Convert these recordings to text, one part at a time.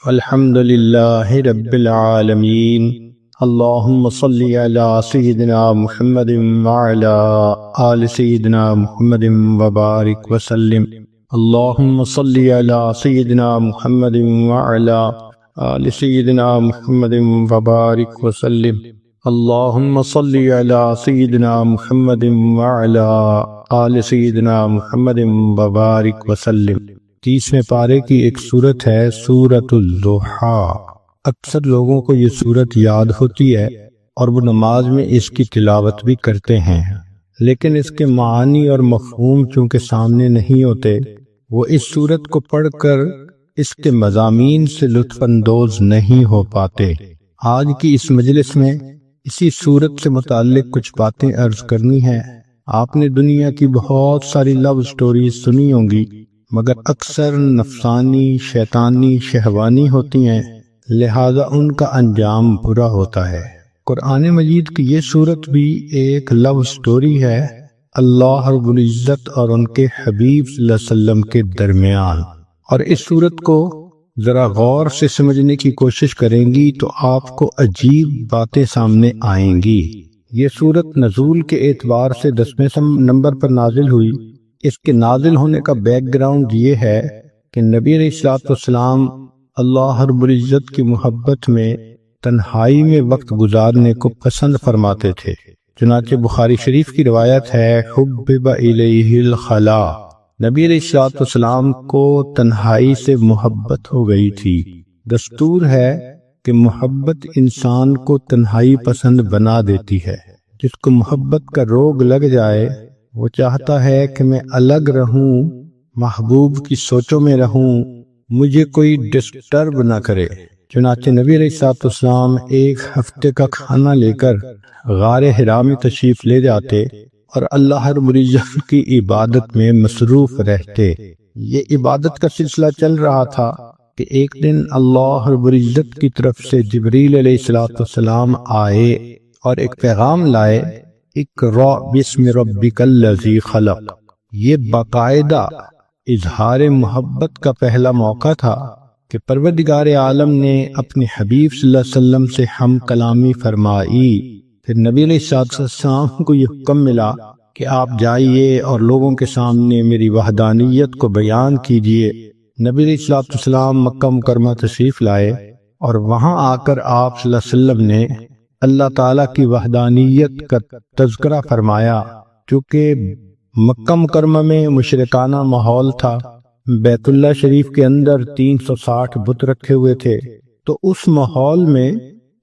الحمد للہ رب العالمین اللہم صلی علی سیدنا محمد وعلی آل سیدنا محمد وبارک وسلم اللہم صلی علی سیدنا محمد وعلی آل سیدنا محمد وبارک وسلم اللہم صلی علی سیدنا محمد وعلی آل سیدنا محمد وبارک وسلم۔ 30ویں پارے کی ایک سورت ہے سورۃ الضحیٰ۔ اکثر لوگوں کو یہ سورت یاد ہوتی ہے اور وہ نماز میں اس کی تلاوت بھی کرتے ہیں، لیکن اس کے معنی اور مفہوم چونکہ سامنے نہیں ہوتے، وہ اس سورت کو پڑھ کر اس کے مضامین سے لطف اندوز نہیں ہو پاتے۔ آج کی اس مجلس میں اسی سورت سے متعلق کچھ باتیں عرض کرنی ہیں۔ آپ نے دنیا کی بہت ساری لو سٹوریز سنی ہوں گی، مگر اکثر نفسانی، شیطانی، شہوانی ہوتی ہیں، لہذا ان کا انجام برا ہوتا ہے۔ قرآن مجید کی یہ سورت بھی ایک لو سٹوری ہے اللہ رب العزت اور ان کے حبیب صلی اللہ علیہ وسلم کے درمیان، اور اس سورت کو ذرا غور سے سمجھنے کی کوشش کریں گی تو آپ کو عجیب باتیں سامنے آئیں گی۔ یہ سورت نزول کے اعتبار سے 10ویں نمبر پر نازل ہوئی۔ اس کے نازل ہونے کا بیک گراؤنڈ یہ ہے کہ نبی علیہ السلام اللہ رب العزت کی محبت میں تنہائی میں وقت گزارنے کو پسند فرماتے تھے۔ چنانچہ بخاری شریف کی روایت ہے حبب الیہ الخلا، نبی علیہ السلام کو تنہائی سے محبت ہو گئی تھی۔ دستور ہے کہ محبت انسان کو تنہائی پسند بنا دیتی ہے۔ جس کو محبت کا روگ لگ جائے وہ چاہتا ہے کہ میں الگ رہوں، محبوب کی سوچوں میں رہوں، مجھے کوئی ڈسٹرب نہ کرے۔ چنانچہ نبی علیہ السلام ایک ہفتے کا کھانا لے کر غار حرا میں تشریف لے جاتے اور اللہ رب العزت کی عبادت میں مصروف رہتے۔ یہ عبادت کا سلسلہ چل رہا تھا کہ ایک دن اللہ رب العزت کی طرف سے جبریل علیہ السلام آئے اور ایک پیغام لائے، اقرأ بسم ربک الذی خلق۔ یہ باقاعدہ اظہار محبت کا پہلا موقع تھا کہ پروردگار عالم نے اپنے حبیب صلی اللہ علیہ وسلم سے ہم کلامی فرمائی۔ پھر نبی علیہ السلام کو یہ حکم ملا کہ آپ جائیے اور لوگوں کے سامنے میری وحدانیت کو بیان کیجیے۔ نبی علیہ السلام مکہ مکرمہ تشریف لائے اور وہاں آ کر آپ صلی اللہ علیہ وسلم نے اللہ تعالیٰ کی وحدانیت کا تذکرہ فرمایا۔ چونکہ مکہ مکرمہ میں مشرکانہ ماحول تھا، بیت اللہ شریف کے اندر 360 بت رکھے ہوئے تھے، تو اس ماحول میں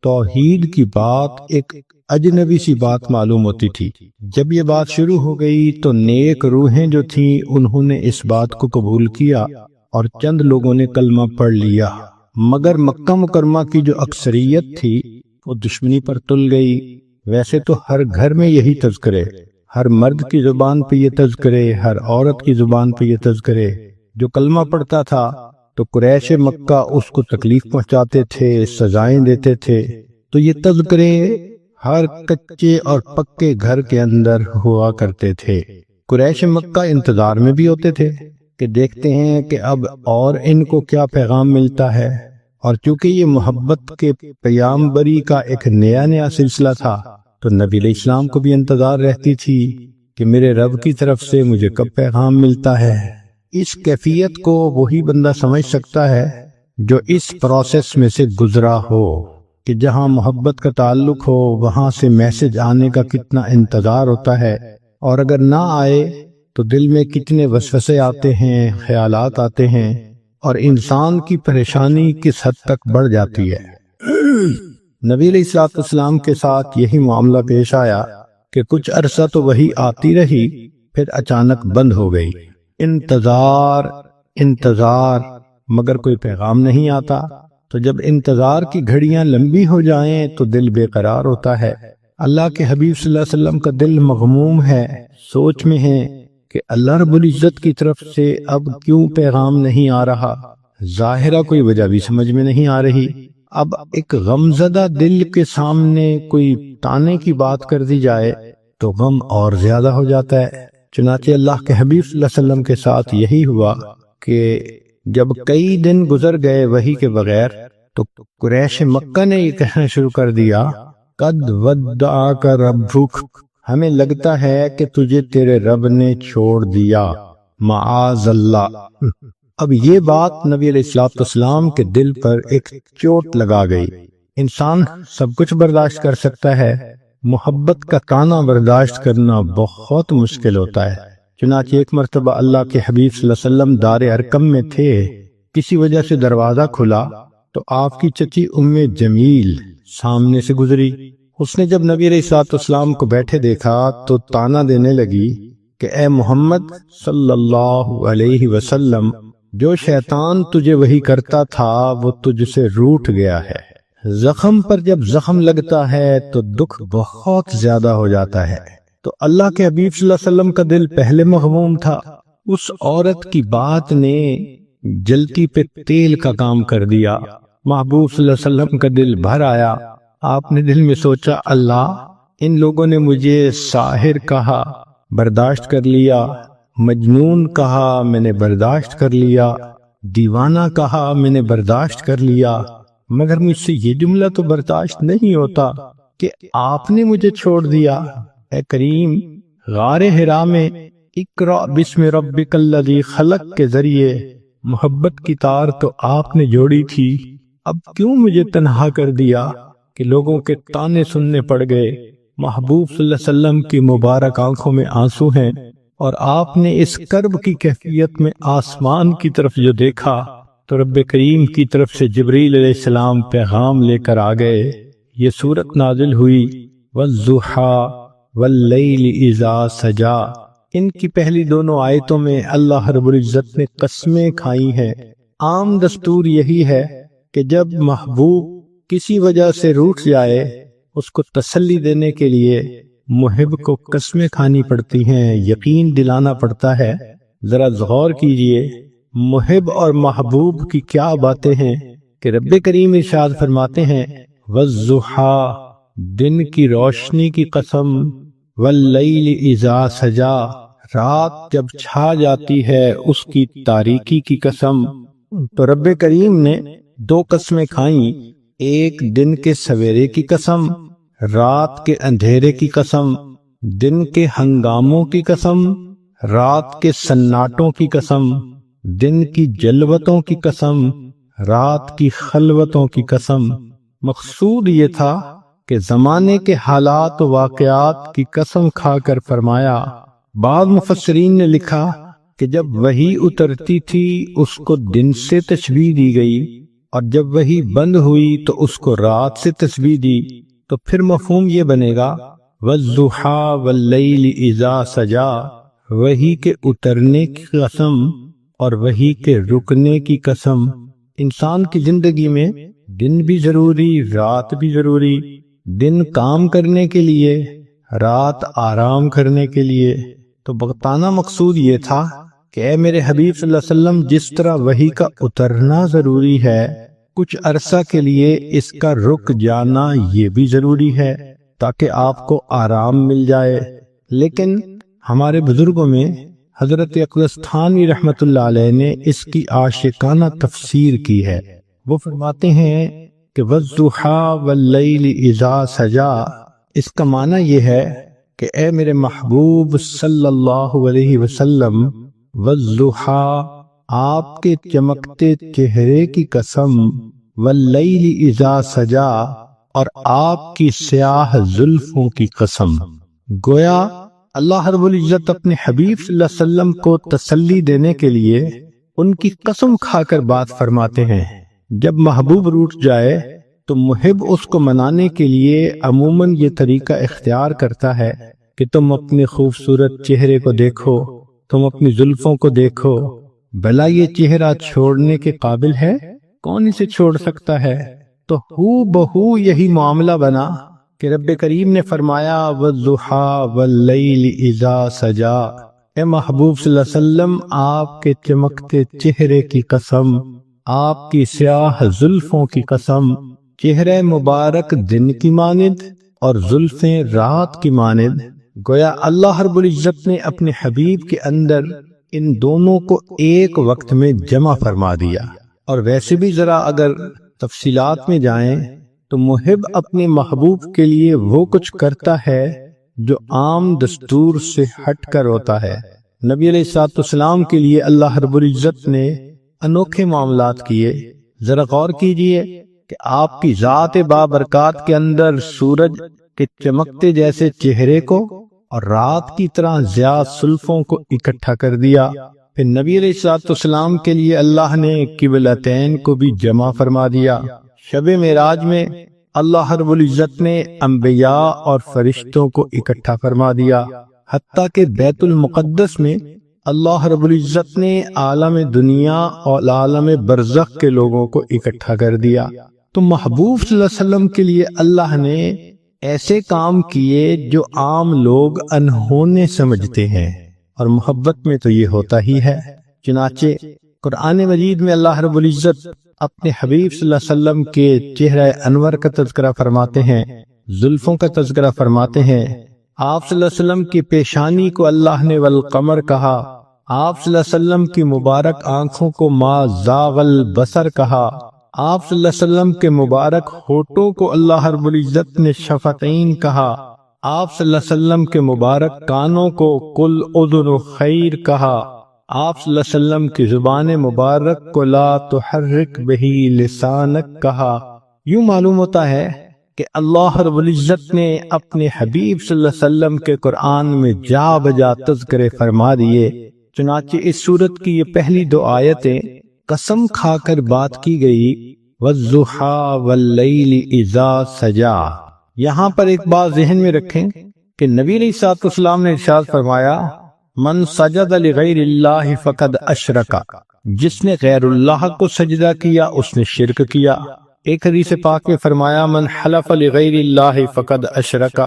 توحید کی بات ایک اجنبی سی بات معلوم ہوتی تھی۔ جب یہ بات شروع ہو گئی تو نیک روحیں جو تھیں انہوں نے اس بات کو قبول کیا اور چند لوگوں نے کلمہ پڑھ لیا، مگر مکہ مکرمہ کی جو اکثریت تھی وہ دشمنی پر تل گئی۔ ویسے تو ہر گھر میں یہی تذکرے، ہر مرد کی زبان پہ یہ تذکرے، ہر عورت کی زبان پہ یہ تذکرے۔ جو کلمہ پڑھتا تھا تو قریش مکہ اس کو تکلیف پہنچاتے تھے، سزائیں دیتے تھے، تو یہ تذکرے ہر کچے اور پکے گھر کے اندر ہوا کرتے تھے۔ قریش مکہ انتظار میں بھی ہوتے تھے کہ دیکھتے ہیں کہ اب اور ان کو کیا پیغام ملتا ہے، اور چونکہ یہ محبت کے پیامبری کا ایک نیا سلسلہ تھا تو نبی علیہ السلام کو بھی انتظار رہتی تھی کہ میرے رب کی طرف سے مجھے کب پیغام ملتا ہے۔ اس کیفیت کو وہی بندہ سمجھ سکتا ہے جو اس پروسیس میں سے گزرا ہو کہ جہاں محبت کا تعلق ہو وہاں سے میسج آنے کا کتنا انتظار ہوتا ہے، اور اگر نہ آئے تو دل میں کتنے وسوسے آتے ہیں، خیالات آتے ہیں، اور انسان کی پریشانی کس حد تک بڑھ جاتی ہے۔ نبی علیہ السلام کے ساتھ یہی معاملہ پیش آیا کہ کچھ عرصہ تو وہی آتی رہی، پھر اچانک بند ہو گئی۔ انتظار مگر کوئی پیغام نہیں آتا۔ تو جب انتظار کی گھڑیاں لمبی ہو جائیں تو دل بے قرار ہوتا ہے۔ اللہ کے حبیب صلی اللہ علیہ وسلم کا دل مغموم ہے، سوچ میں ہے کہ اللہ رب العزت کی طرف سے اب کیوں پیغام نہیں آ رہا۔ ظاہرہ کوئی وجہ بھی سمجھ میں نہیں آ رہی۔ اب ایک غمزدہ دل کے سامنے کوئی تانے کی بات کر دی جائے تو غم اور زیادہ ہو جاتا ہے۔ چنانچہ اللہ کے حبیب صلی اللہ علیہ وسلم کے ساتھ یہی ہوا کہ جب کئی دن گزر گئے وحی کے بغیر تو قریش مکہ نے یہ کہنا شروع کر دیا، قد ودعک ربک، ہمیں لگتا ہے کہ تجھے تیرے رب نے چھوڑ دیا، معاذ اللہ۔ اب یہ بات نبی علیہ السلام کے دل پر ایک چوٹ لگا گئی۔ انسان سب کچھ برداشت کر سکتا ہے، محبت کا تانا برداشت کرنا بہت مشکل ہوتا ہے۔ چنانچہ ایک مرتبہ اللہ کے حبیب صلی اللہ علیہ وسلم دار ارقم میں تھے، کسی وجہ سے دروازہ کھلا تو آپ کی چچی ام جمیل سامنے سے گزری۔ اس نے جب نبی علیہ السلام کو بیٹھے دیکھا تو تانا دینے لگی کہ اے محمد صلی اللہ علیہ وسلم، جو شیطان تجھے وحی کرتا تھا وہ تجھ سے روٹھ گیا ہے۔ زخم پر جب زخم لگتا ہے تو دکھ بہت زیادہ ہو جاتا ہے۔ تو اللہ کے حبیب صلی اللہ علیہ وسلم کا دل پہلے مغموم تھا، اس عورت کی بات نے جلتی پہ تیل کا کام کر دیا۔ محبوب صلی اللہ علیہ وسلم کا دل بھر آیا۔ آپ نے دل میں سوچا، اللہ، ان لوگوں نے مجھے ساحر کہا، برداشت کر لیا، مجنون کہا، میں نے برداشت کر لیا، دیوانہ کہا، میں نے برداشت کر لیا، مگر مجھ سے یہ جملہ تو برداشت نہیں ہوتا کہ آپ نے مجھے چھوڑ دیا۔ اے کریم، غار حرا میں اقرأ بسم ربک الذی خلق کے ذریعے محبت کی تار تو آپ نے جوڑی تھی، اب کیوں مجھے تنہا کر دیا کہ لوگوں کے تانے سننے پڑ گئے۔ محبوب صلی اللہ علیہ وسلم کی مبارک آنکھوں میں آنسو ہیں، اور آپ نے اس کرب کی کیفیت میں آسمان کی طرف جو دیکھا تو رب کریم کی طرف سے جبریل علیہ السلام پیغام لے کر آ گئے۔ یہ سورت نازل ہوئی والضحیٰ واللیل اذا سجا۔ ان کی پہلی دونوں آیتوں میں اللہ رب العزت نے قسمیں کھائی ہیں۔ عام دستور یہی ہے کہ جب محبوب کسی وجہ سے روٹھ جائے، اس کو تسلی دینے کے لیے محب کو قسمیں کھانی پڑتی ہیں، یقین دلانا پڑتا ہے۔ ذرا غور کیجئے، محب اور محبوب کی کیا باتیں ہیں کہ رب کریم ارشاد فرماتے ہیں والضحیٰ، دن کی روشنی کی قسم، واللیل اذا سجا، رات جب چھا جاتی ہے اس کی تاریکی کی قسم۔ تو رب کریم نے دو قسمیں کھائیں، ایک دن کے سویرے کی قسم، رات کے اندھیرے کی قسم، دن کے ہنگاموں کی قسم، رات کے سناٹوں کی قسم، دن کی جلوتوں کی قسم، رات کی خلوتوں کی قسم۔ مقصود یہ تھا کہ زمانے کے حالات و واقعات کی قسم کھا کر فرمایا۔ بعض مفسرین نے لکھا کہ جب وحی اترتی تھی اس کو دن سے تشبیہ دی گئی، اور جب وحی بند ہوئی تو اس کو رات سے تشبیہ دی، تو پھر مفہوم یہ بنے گا والضحیٰ واللیل اذا سجا، وحی کے اترنے کی قسم اور وحی کے رکنے کی قسم۔ انسان کی زندگی میں دن بھی ضروری، رات بھی ضروری، دن کام کرنے کے لیے، رات آرام کرنے کے لیے۔ تو بتانا مقصود یہ تھا کہ اے میرے حبیب صلی اللہ علیہ وسلم، جس طرح وحی کا اترنا ضروری ہے، کچھ عرصہ کے لیے اس کا رک جانا یہ بھی ضروری ہے تاکہ آپ کو آرام مل جائے۔ لیکن ہمارے بزرگوں میں حضرت اقدس تھانوی رحمۃ اللہ علیہ نے اس کی عاشقانہ تفسیر کی ہے۔ وہ فرماتے ہیں کہ والضحیٰ واللیل اذا سجا، اس کا معنی یہ ہے کہ اے میرے محبوب صلی اللہ علیہ وسلم، والضحیٰ، آپ کے چمکتے چہرے کی قسم، واللیل اذا سجا، اور آپ کی سیاہ زلفوں کی قسم۔ گویا اللہ رب العزت اپنے حبیب صلی اللہ علیہ وسلم کو تسلی دینے کے لیے ان کی قسم کھا کر بات فرماتے ہیں۔ جب محبوب روٹ جائے تو محب اس کو منانے کے لیے عموماً یہ طریقہ اختیار کرتا ہے کہ تم اپنے خوبصورت چہرے کو دیکھو، تم اپنی زلفوں کو دیکھو، بھلا یہ چہرہ چھوڑنے کے قابل ہے؟ کون اسے چھوڑ سکتا ہے؟ تو ہو بہو یہی معاملہ بنا کہ رب کریم نے فرمایا والضحیٰ واللیل اذا سجا۔ اے محبوب صلی اللہ علیہ وسلم، آپ کے چمکتے چہرے کی قسم، آپ کی سیاہ زلفوں کی قسم، چہرہ مبارک دن کی مانند اور زلفیں رات کی مانند۔ گویا اللہ رب العزت نے اپنے حبیب کے اندر ان دونوں کو ایک وقت میں جمع فرما دیا۔ اور ویسے بھی ذرا اگر تفصیلات میں جائیں تو محب اپنے محبوب کے لیے وہ کچھ کرتا ہے جو عام دستور سے ہٹ کر ہوتا ہے۔ نبی علیہ الصلوۃ والسلام کے لیے اللہ رب العزت نے انوکھے معاملات کیے۔ ذرا غور کیجئے کہ آپ کی ذات بابرکات کے اندر سورج کے چمکتے جیسے چہرے کو اور رات کی طرح ضیاء زلفوں کو اکٹھا کر دیا۔ پھر نبی علیہ الصلوۃ والسلام کے لیے اللہ نے قبلتین کو بھی جمع فرما دیا۔ شب معراج میں اللہ رب العزت نے انبیاء اور فرشتوں کو اکٹھا فرما دیا، حتیٰ کہ بیت المقدس میں اللہ رب العزت نے عالم دنیا اور عالم برزخ کے لوگوں کو اکٹھا کر دیا۔ تو محبوب صلی اللہ علیہ وسلم کے لیے اللہ نے ایسے کام کیے جو عام لوگ انہونے سمجھتے ہیں، اور محبت میں تو یہ ہوتا ہی ہے۔ چنانچہ قرآن مجید میں اللہ رب العزت اپنے حبیب صلی اللہ علیہ وسلم کے چہرہ انور کا تذکرہ فرماتے ہیں، زلفوں کا تذکرہ فرماتے ہیں۔ آپ صلی اللہ علیہ وسلم کی پیشانی کو اللہ نے والقمر کہا، آپ صلی اللہ علیہ وسلم کی مبارک آنکھوں کو ما زاغ البصر کہا، آپ صلی اللہ علیہ وسلم کے مبارک ہونٹوں کو اللہ رب العزت نے شفتین کہا، آپ صلی اللہ علیہ وسلم کے مبارک کانوں کو قل اذن خیر کہا، آپ صلی اللہ علیہ وسلم کی زبان مبارک کو لا تحرک بہی لسانک کہا۔ یوں معلوم ہوتا ہے کہ اللہ رب العزت نے اپنے حبیب صلی اللہ علیہ وسلم کے قرآن میں جا بجا تذکرے فرما دیے۔ چنانچہ اس سورت کی یہ پہلی دو آیتیں قسم کھا کر بات کی گئی، والضحیٰ واللیل اذا سجا۔ یہاں پر ایک بات ذہن میں رکھیں کہ نبی علیہ الصلوۃ والسلام نے ارشاد فرمایا، من سجد لغیر اللہ فقد اشرک، جس نے غیر اللہ کو سجدہ کیا اس نے شرک کیا۔ ایک حدیث پاک میں فرمایا، من حلف لغیر اللہ فقد اشرک،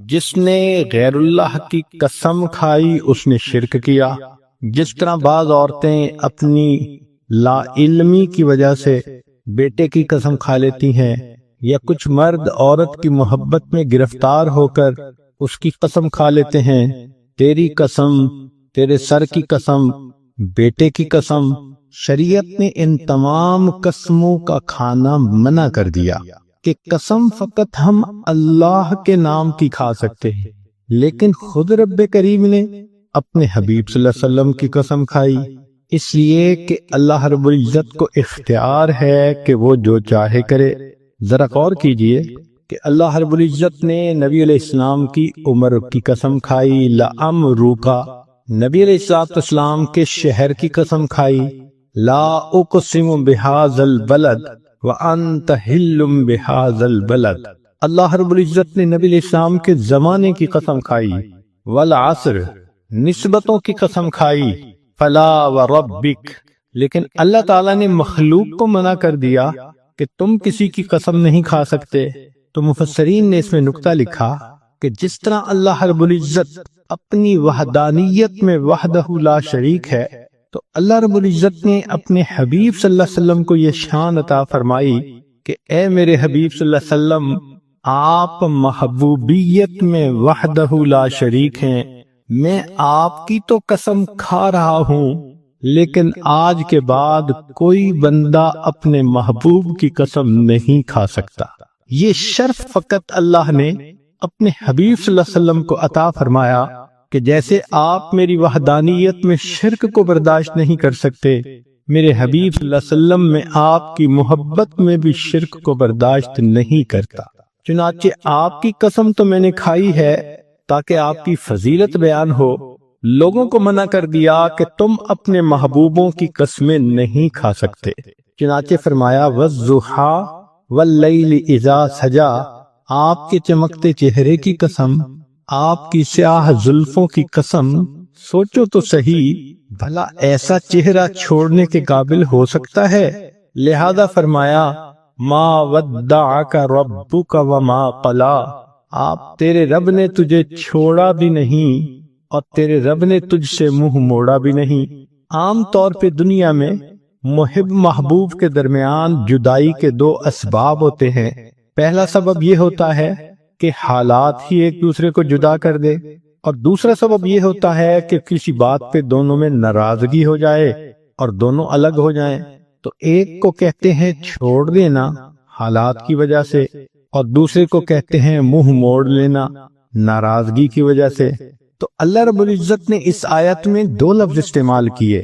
جس نے غیر اللہ کی قسم کھائی اس نے شرک کیا۔ جس طرح بعض عورتیں اپنی لا علمی کی وجہ سے بیٹے کی قسم کھا لیتی ہیں، یا کچھ مرد عورت کی محبت میں گرفتار ہو کر اس کی قسم کھا لیتے ہیں، تیری قسم، تیرے سر کی قسم، بیٹے کی قسم۔ شریعت نے ان تمام قسموں کا کھانا منع کر دیا کہ قسم فقط ہم اللہ کے نام کی کھا سکتے ہیں، لیکن خود رب کریم نے اپنے حبیب صلی اللہ علیہ وسلم کی قسم کھائی، اس لیے کہ اللہ رب العزت کو اختیار ہے کہ وہ جو چاہے کرے۔ ذرا غور کیجئے کہ اللہ رب العزت نے نبی علیہ السلام کی عمر کی قسم کھائی، لعمرک، نبی علیہ السلام کے شہر کی قسم کھائی، لا اقسم بہذا البلد وانت حل بہذا البلد۔ اللہ رب العزت نے نبی علیہ السلام کے زمانے کی قسم کھائی، والعصر، نسبتوں کی قسم کھائی، فلا وربک، لیکن اللہ تعالیٰ نے مخلوق کو منع کر دیا کہ تم کسی کی قسم نہیں کھا سکتے۔ تو مفسرین نے اس میں نکتہ لکھا کہ جس طرح اللہ رب العزت اپنی وحدانیت میں وحدہ لا شریک ہے، تو اللہ رب العزت نے اپنے حبیب صلی اللہ علیہ وسلم کو یہ شان عطا فرمائی کہ اے میرے حبیب صلی اللہ علیہ وسلم، آپ محبوبیت میں وحدہ لا شریک ہیں۔ میں آپ کی تو قسم کھا رہا ہوں، لیکن آج کے بعد کوئی بندہ اپنے محبوب کی قسم نہیں کھا سکتا۔ یہ شرف فقط اللہ نے اپنے حبیب صلی اللہ علیہ وسلم کو عطا فرمایا کہ جیسے آپ میری وحدانیت میں شرک کو برداشت نہیں کر سکتے، میرے حبیب صلی اللہ علیہ وسلم میں آپ کی محبت میں بھی شرک کو برداشت نہیں کرتا۔ چنانچہ آپ کی قسم تو میں نے کھائی ہے تاکہ آپ کی فضیلت بیان ہو، لوگوں کو منع کر دیا کہ تم اپنے محبوبوں کی قسمیں نہیں کھا سکتے۔ چنانچہ فرمایا، والضحیٰ واللیل اذا سجا، آپ کے چمکتے چہرے کی قسم، آپ کی سیاہ زلفوں کی قسم۔ سوچو تو صحیح، بھلا ایسا چہرہ چھوڑنے کے قابل ہو سکتا ہے؟ لہذا فرمایا، ما ودعک ربک وما قلا، آپ تیرے رب نے تجھے چھوڑا بھی نہیں اور تیرے رب نے تجھ سے منہ موڑا بھی نہیں۔ عام طور پہ دنیا میں محب محبوب کے درمیان جدائی کے دو اسباب ہوتے ہیں۔ پہلا سبب یہ ہوتا ہے کہ حالات ہی ایک دوسرے کو جدا کر دے، اور دوسرا سبب یہ ہوتا ہے کہ کسی بات پہ دونوں میں ناراضگی ہو جائے اور دونوں الگ ہو جائیں، تو ایک کو کہتے ہیں چھوڑ دینا حالات کی وجہ سے، اور دوسرے کو کہتے ہیں منہ موڑ لینا ناراضگی کی وجہ سے۔ تو اللہ رب العزت نے اس آیت میں دو لفظ استعمال کیے،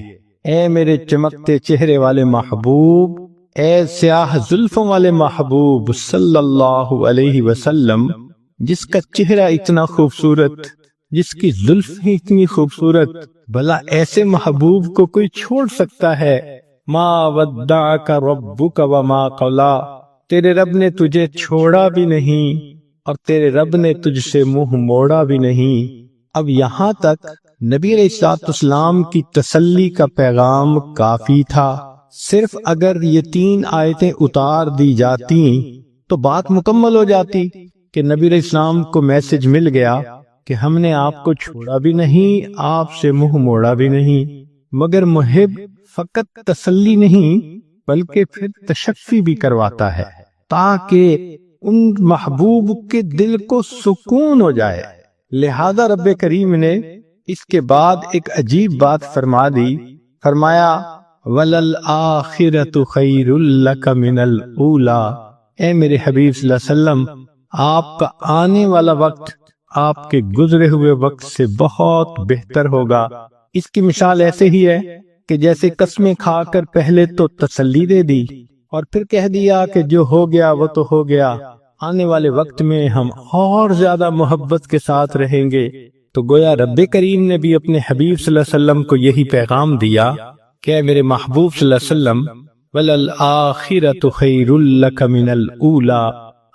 اے میرے چمکتے چہرے والے محبوب، اے سیاہ زلفوں والے محبوب صلی اللہ علیہ وسلم، جس کا چہرہ اتنا خوبصورت، جس کی زلف ہی اتنی خوبصورت، بھلا ایسے محبوب کو کوئی چھوڑ سکتا ہے؟ ما ودعک ربک وما قلا، تیرے رب نے تجھے چھوڑا بھی نہیں اور تیرے رب نے تجھ سے منہ موڑا بھی نہیں۔ اب یہاں تک نبی علیہ السلام کی تسلی کا پیغام کافی تھا۔ صرف اگر یہ 3 آیتیں اتار دی جاتی تو بات مکمل ہو جاتی کہ نبی علیہ السلام کو میسج مل گیا کہ ہم نے آپ کو چھوڑا بھی نہیں، آپ سے منہ موڑا بھی نہیں۔ مگر محب فقط تسلی نہیں بلکہ پھر تشفی بھی کرواتا ہے تاکہ ان محبوب کے دل کو سکون ہو جائے۔ لہذا رب کریم نے اس کے بعد ایک عجیب بات فرما دی، فرمایا وَلَلْآخِرَةُ خَيْرٌ لَكَ مِنَ الْأُولَى، اے میرے حبیب صلی اللہ علیہ وسلم، آپ کا آنے والا وقت آپ کے گزرے ہوئے وقت سے بہت بہتر ہوگا۔ اس کی مثال ایسے ہی ہے کہ جیسے قسمیں کھا کر پہلے تو تسلی دے دی اور پھر کہہ دیا کہ جو ہو گیا وہ تو ہو گیا، آنے والے وقت میں ہم اور زیادہ محبت کے ساتھ رہیں گے۔ تو گویا رب کریم نے بھی اپنے حبیب صلی اللہ علیہ وسلم کو یہی پیغام دیا کہ اے میرے محبوب صلی اللہ علیہ وسلم، وَلَلْآخِرَةُ خَيْرٌ لَكَ مِنَ الْأُولَى،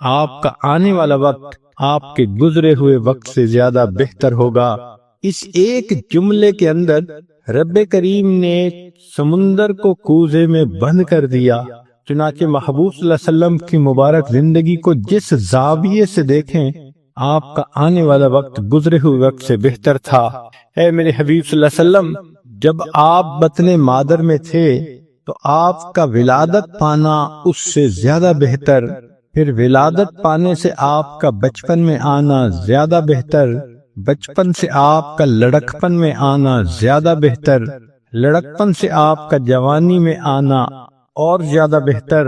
آپ کا آنے والا وقت آپ کے گزرے ہوئے وقت سے زیادہ بہتر ہوگا۔ اس ایک جملے کے اندر رب کریم نے سمندر کو کوزے میں بند کر دیا۔ چنانچہ محبوب صلی اللہ علیہ وسلم کی مبارک زندگی کو جس زاویے سے دیکھیں، آپ کا آنے والا وقت گزرے ہوئے وقت سے بہتر تھا۔ اے میرے حبیب صلی اللہ علیہ وسلم، جب آپ بطن مادر میں تھے تو آپ کا ولادت پانا اس سے زیادہ بہتر، پھر ولادت پانے سے آپ کا بچپن میں آنا زیادہ بہتر، بچپن سے آپ کا لڑکپن میں آنا زیادہ بہتر، لڑکپن سے آپ کا جوانی میں آنا اور زیادہ بہتر۔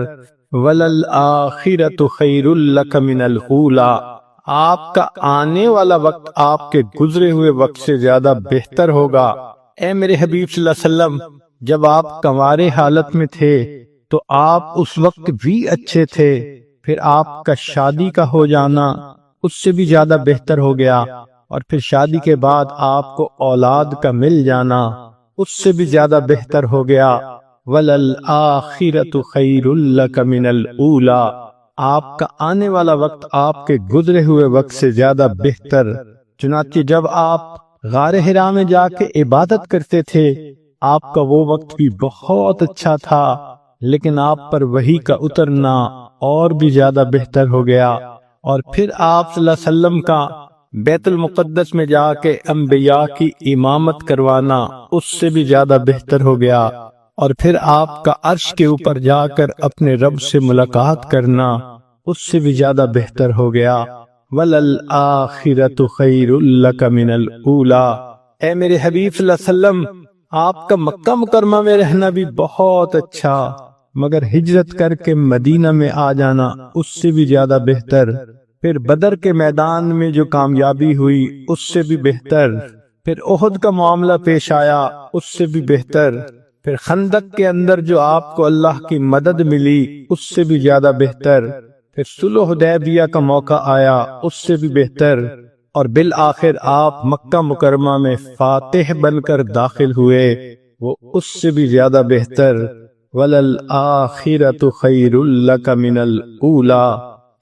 وَلَلْآخِرَةُ خَيْرٌ لَكَ مِنَ الْأُولَى، آپ کا آنے والا وقت آپ کے گزرے ہوئے وقت سے زیادہ بہتر ہوگا۔ اے میرے حبیب صلی اللہ علیہ وسلم، جب آپ کنوارے حالت میں تھے تو آپ اس وقت بھی اچھے تھے، پھر آپ کا شادی کا ہو جانا اس سے بھی زیادہ بہتر ہو گیا، اور پھر شادی کے بعد آپ کو اولاد کا مل جانا اس سے بھی زیادہ بہتر ہو گیا۔ وَلَلْآخِرَةُ خَيْرٌ لَكَ مِنَ الْأُولَى، آپ کا آنے والا وقت آپ کے گزرے ہوئے وقت سے زیادہ بہتر۔ چنانچہ جب آپ غار حرا میں جا کے عبادت کرتے تھے، آپ کا وہ وقت بھی بہت اچھا تھا، لیکن آپ پر وحی کا اترنا اور بھی زیادہ بہتر ہو گیا، اور پھر آپ صلی اللہ علیہ وسلم کا بیت المقدس میں جا کے انبیاء کی امامت کروانا اس سے بھی زیادہ بہتر ہو گیا، اور پھر آپ کا عرش کے اوپر جا کر اپنے رب سے ملاقات کرنا اس سے بھی زیادہ بہتر ہو گیا۔ وَلَلْآخِرَةُ خَيْرٌ لَكَ مِنَ الْأُولَى، اے میرے حبیب صلی اللہ علیہ وسلم، آپ کا مکہ مکرمہ میں رہنا بھی بہت اچھا، مگر ہجرت کر کے مدینہ میں آ جانا اس سے بھی زیادہ بہتر، پھر بدر کے میدان میں جو کامیابی ہوئی اس سے بھی بہتر، پھر احد کا معاملہ پیش آیا اس سے بھی بہتر، پھر خندق کے اندر جو آپ کو اللہ کی مدد ملی اس سے بھی زیادہ بہتر، پھر صلح حدیبیہ کا موقع آیا اس سے بھی بہتر، اور بالآخر آپ مکہ مکرمہ میں فاتح بن کر داخل ہوئے، وہ اس سے بھی زیادہ بہتر۔ وَلَلْآخِرَةُ خَيْرٌ لَكَ مِنَ الْأُولَى،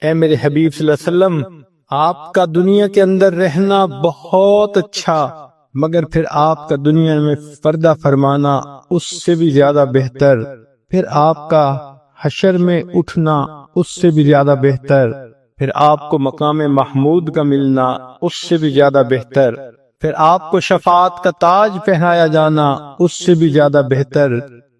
اے میرے حبیب صلی اللہ علیہ وسلم، آپ کا دنیا کے اندر رہنا بہت اچھا، مگر پھر آپ کا دنیا میں پردہ فرمانا اس سے بھی زیادہ بہتر، پھر آپ کا حشر میں اٹھنا اس سے بھی زیادہ بہتر، پھر آپ کو مقام محمود کا ملنا اس سے بھی زیادہ بہتر، پھر آپ کو شفاعت کا تاج پہنایا جانا اس سے بھی زیادہ بہتر،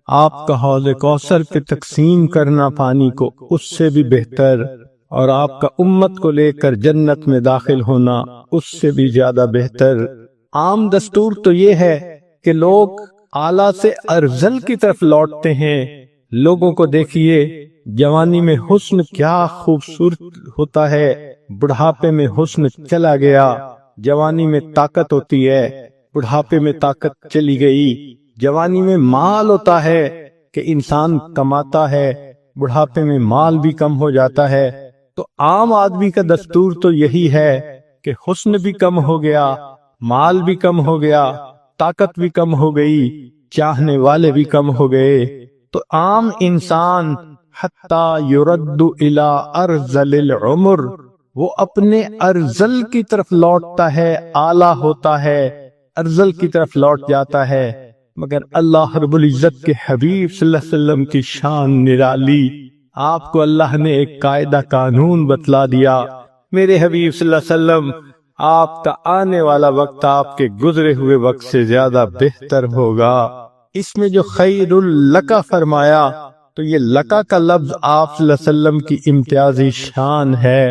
آپ کا حوض کوثر پہ تقسیم کرنا پانی کو اس سے بھی بہتر۔ اور آپ کا امت کو لے کر جنت میں داخل ہونا اس سے بھی زیادہ بہتر۔ عام دستور تو یہ ہے کہ لوگ اعلیٰ سے ارذل کی طرف لوٹتے ہیں۔ لوگوں کو دیکھیے، جوانی میں حسن کیا خوبصورت ہوتا ہے، بڑھاپے میں حسن چلا گیا۔ جوانی میں طاقت ہوتی ہے، بڑھاپے میں طاقت چلی گئی۔ جوانی میں مال ہوتا ہے کہ انسان کماتا ہے، بڑھاپے میں مال بھی کم ہو جاتا ہے۔ تو عام آدمی کا دستور تو یہی ہے کہ حسن بھی کم ہو گیا، مال بھی کم ہو گیا، طاقت بھی کم ہو گئی، چاہنے والے بھی کم ہو گئے۔ تو عام انسان حتی یرد الی ارذل العمر، وہ اپنے ارذل کی طرف لوٹتا ہے، اعلیٰ ہوتا ہے، ارذل کی طرف لوٹ جاتا ہے۔ مگر اللہ رب العزت کے حبیب صلی اللہ علیہ وسلم کی شان نرالی، آپ کو اللہ نے ایک قاعدہ قانون بتلا دیا۔ میرے حبیب صلی اللہ علیہ وسلم، آپ کا آنے والا وقت آپ کے گزرے ہوئے وقت سے زیادہ بہتر ہوگا۔ اس میں جو خیر لکا فرمایا، تو یہ لکا کا لفظ آپ صلی اللہ علیہ وسلم کی امتیازی شان ہے۔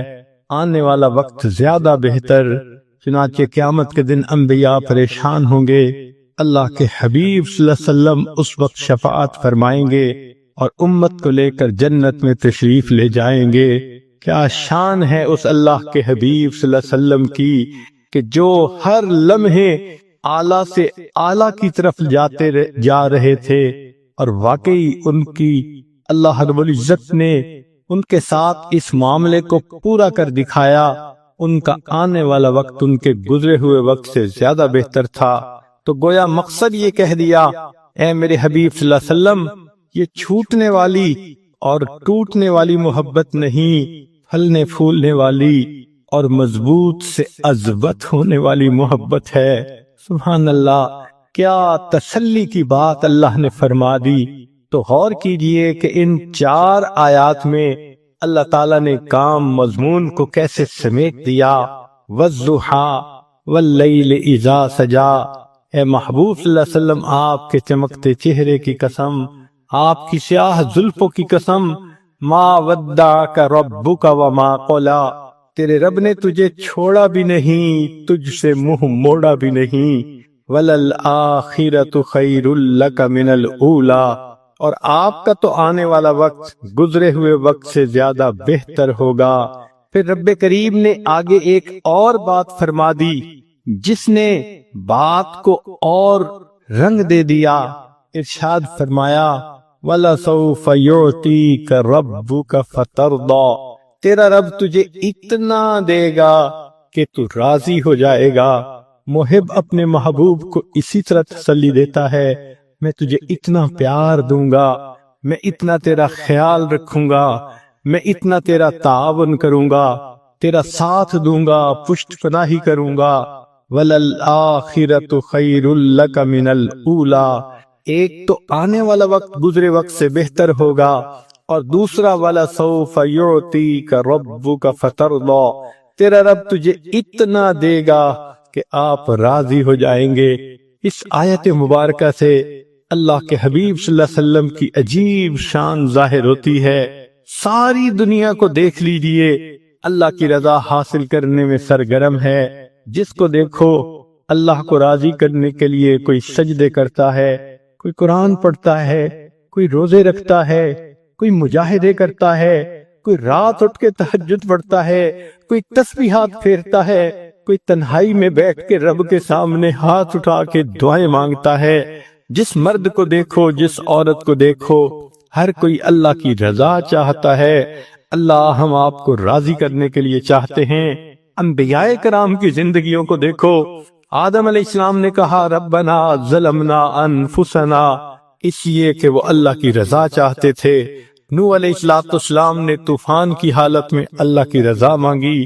آنے والا وقت زیادہ بہتر، چنانچہ قیامت کے دن انبیاء پریشان ہوں گے، اللہ کے حبیب صلی اللہ علیہ وسلم اس وقت شفاعت فرمائیں گے اور امت کو لے کر جنت میں تشریف لے جائیں گے۔ کیا شان ہے اس اللہ کے حبیب صلی اللہ علیہ وسلم کی کہ جو ہر لمحے اعلیٰ سے اعلیٰ کی طرف جا رہے تھے، اور واقعی ان کی اللہ رب العزت نے ان کے ساتھ اس معاملے کو پورا کر دکھایا۔ ان کا آنے والا وقت ان کے گزرے ہوئے وقت سے زیادہ بہتر تھا۔ تو گویا مقصد یہ کہہ دیا، اے میرے حبیب صلی اللہ علیہ وسلم، یہ چھوٹنے والی اور ٹوٹنے والی محبت نہیں، پھلنے پھولنے والی اور مضبوط سے عزبت ہونے والی محبت ہے۔ سبحان اللہ، کیا تسلی کی بات اللہ نے فرما دی۔ تو غور کیجئے کہ ان 4 آیات میں اللہ تعالیٰ نے کام مضمون کو کیسے سمیٹ دیا۔ وَالضُّحَىٰ وَاللَّيْلِ إِذَا سَجَىٰ، اے محبوب صلی اللہ علیہ وسلم، آپ کے چمکتے چہرے کی قسم، آپ کی سیاہ زلفوں کی قسم، ما ودعک ربک وما قلی، تیرے رب نے تجھے چھوڑا بھی نہیں، تجھ سے منہ موڑا بھی نہیں۔ وَلَلْآخِرَةُ خَيْرٌ لَكَ مِنَ الْأُولَىٰ، اور آپ کا تو آنے والا وقت گزرے ہوئے وقت سے زیادہ بہتر ہوگا۔ پھر رب کریم نے آگے ایک اور بات فرما دی جس نے بات کو اور رنگ دے دیا۔ ارشاد فرمایا، وَلَسَوْفَ يُعْطِيكَ رَبُّكَ فَتَرْضَىٰ، تیرا رب تجھے اتنا دے گا کہ تو راضی ہو جائے گا۔ محب اپنے محبوب کو اسی طرح تسلی دیتا ہے، میں تجھے اتنا پیار دوں گا، میں اتنا تیرا خیال رکھوں گا، میں اتنا تیرا تعاون کروں گا، تیرا ساتھ دوں گا، پشت پناہی کروں گا۔ وَلَلْآخِرَةُ خَيْرٌ لَكَ مِنَ الْأُولَىٰ، ایک تو آنے والا وقت گزرے وقت سے بہتر ہوگا، اور دوسرا وَلَسَوْفَ يُعْطِيكَ رَبُّكَ فَتَرْضَىٰ، تیرا رب تجھے اتنا دے گا کہ آپ راضی ہو جائیں گے۔ اس آیت مبارکہ سے اللہ کے حبیب صلی اللہ علیہ وسلم کی عجیب شان ظاہر ہوتی ہے۔ ساری دنیا کو دیکھ لیجئے، اللہ کی رضا حاصل کرنے میں سرگرم ہے۔ جس کو دیکھو اللہ کو راضی کرنے کے لیے کوئی سجدے کرتا ہے، کوئی قرآن پڑھتا ہے، کوئی روزے رکھتا ہے، کوئی مجاہدے کرتا ہے، کوئی رات اٹھ کے تہجد پڑھتا ہے، کوئی تسبیحات پھیرتا ہے، کوئی تنہائی میں بیٹھ کے رب کے سامنے ہاتھ اٹھا کے دعائیں مانگتا ہے۔ جس مرد کو دیکھو، جس عورت کو دیکھو، ہر کوئی اللہ کی رضا چاہتا ہے۔ اللہ ہم آپ کو راضی کرنے کے لیے چاہتے ہیں۔ انبیاء کرام کی زندگیوں کو دیکھو، آدم علیہ السلام نے کہا ربنا ظلمنا انفسنا، اس لیے کہ وہ اللہ کی رضا چاہتے تھے۔ نوح علیہ السلام نے طوفان کی حالت میں اللہ کی رضا مانگی۔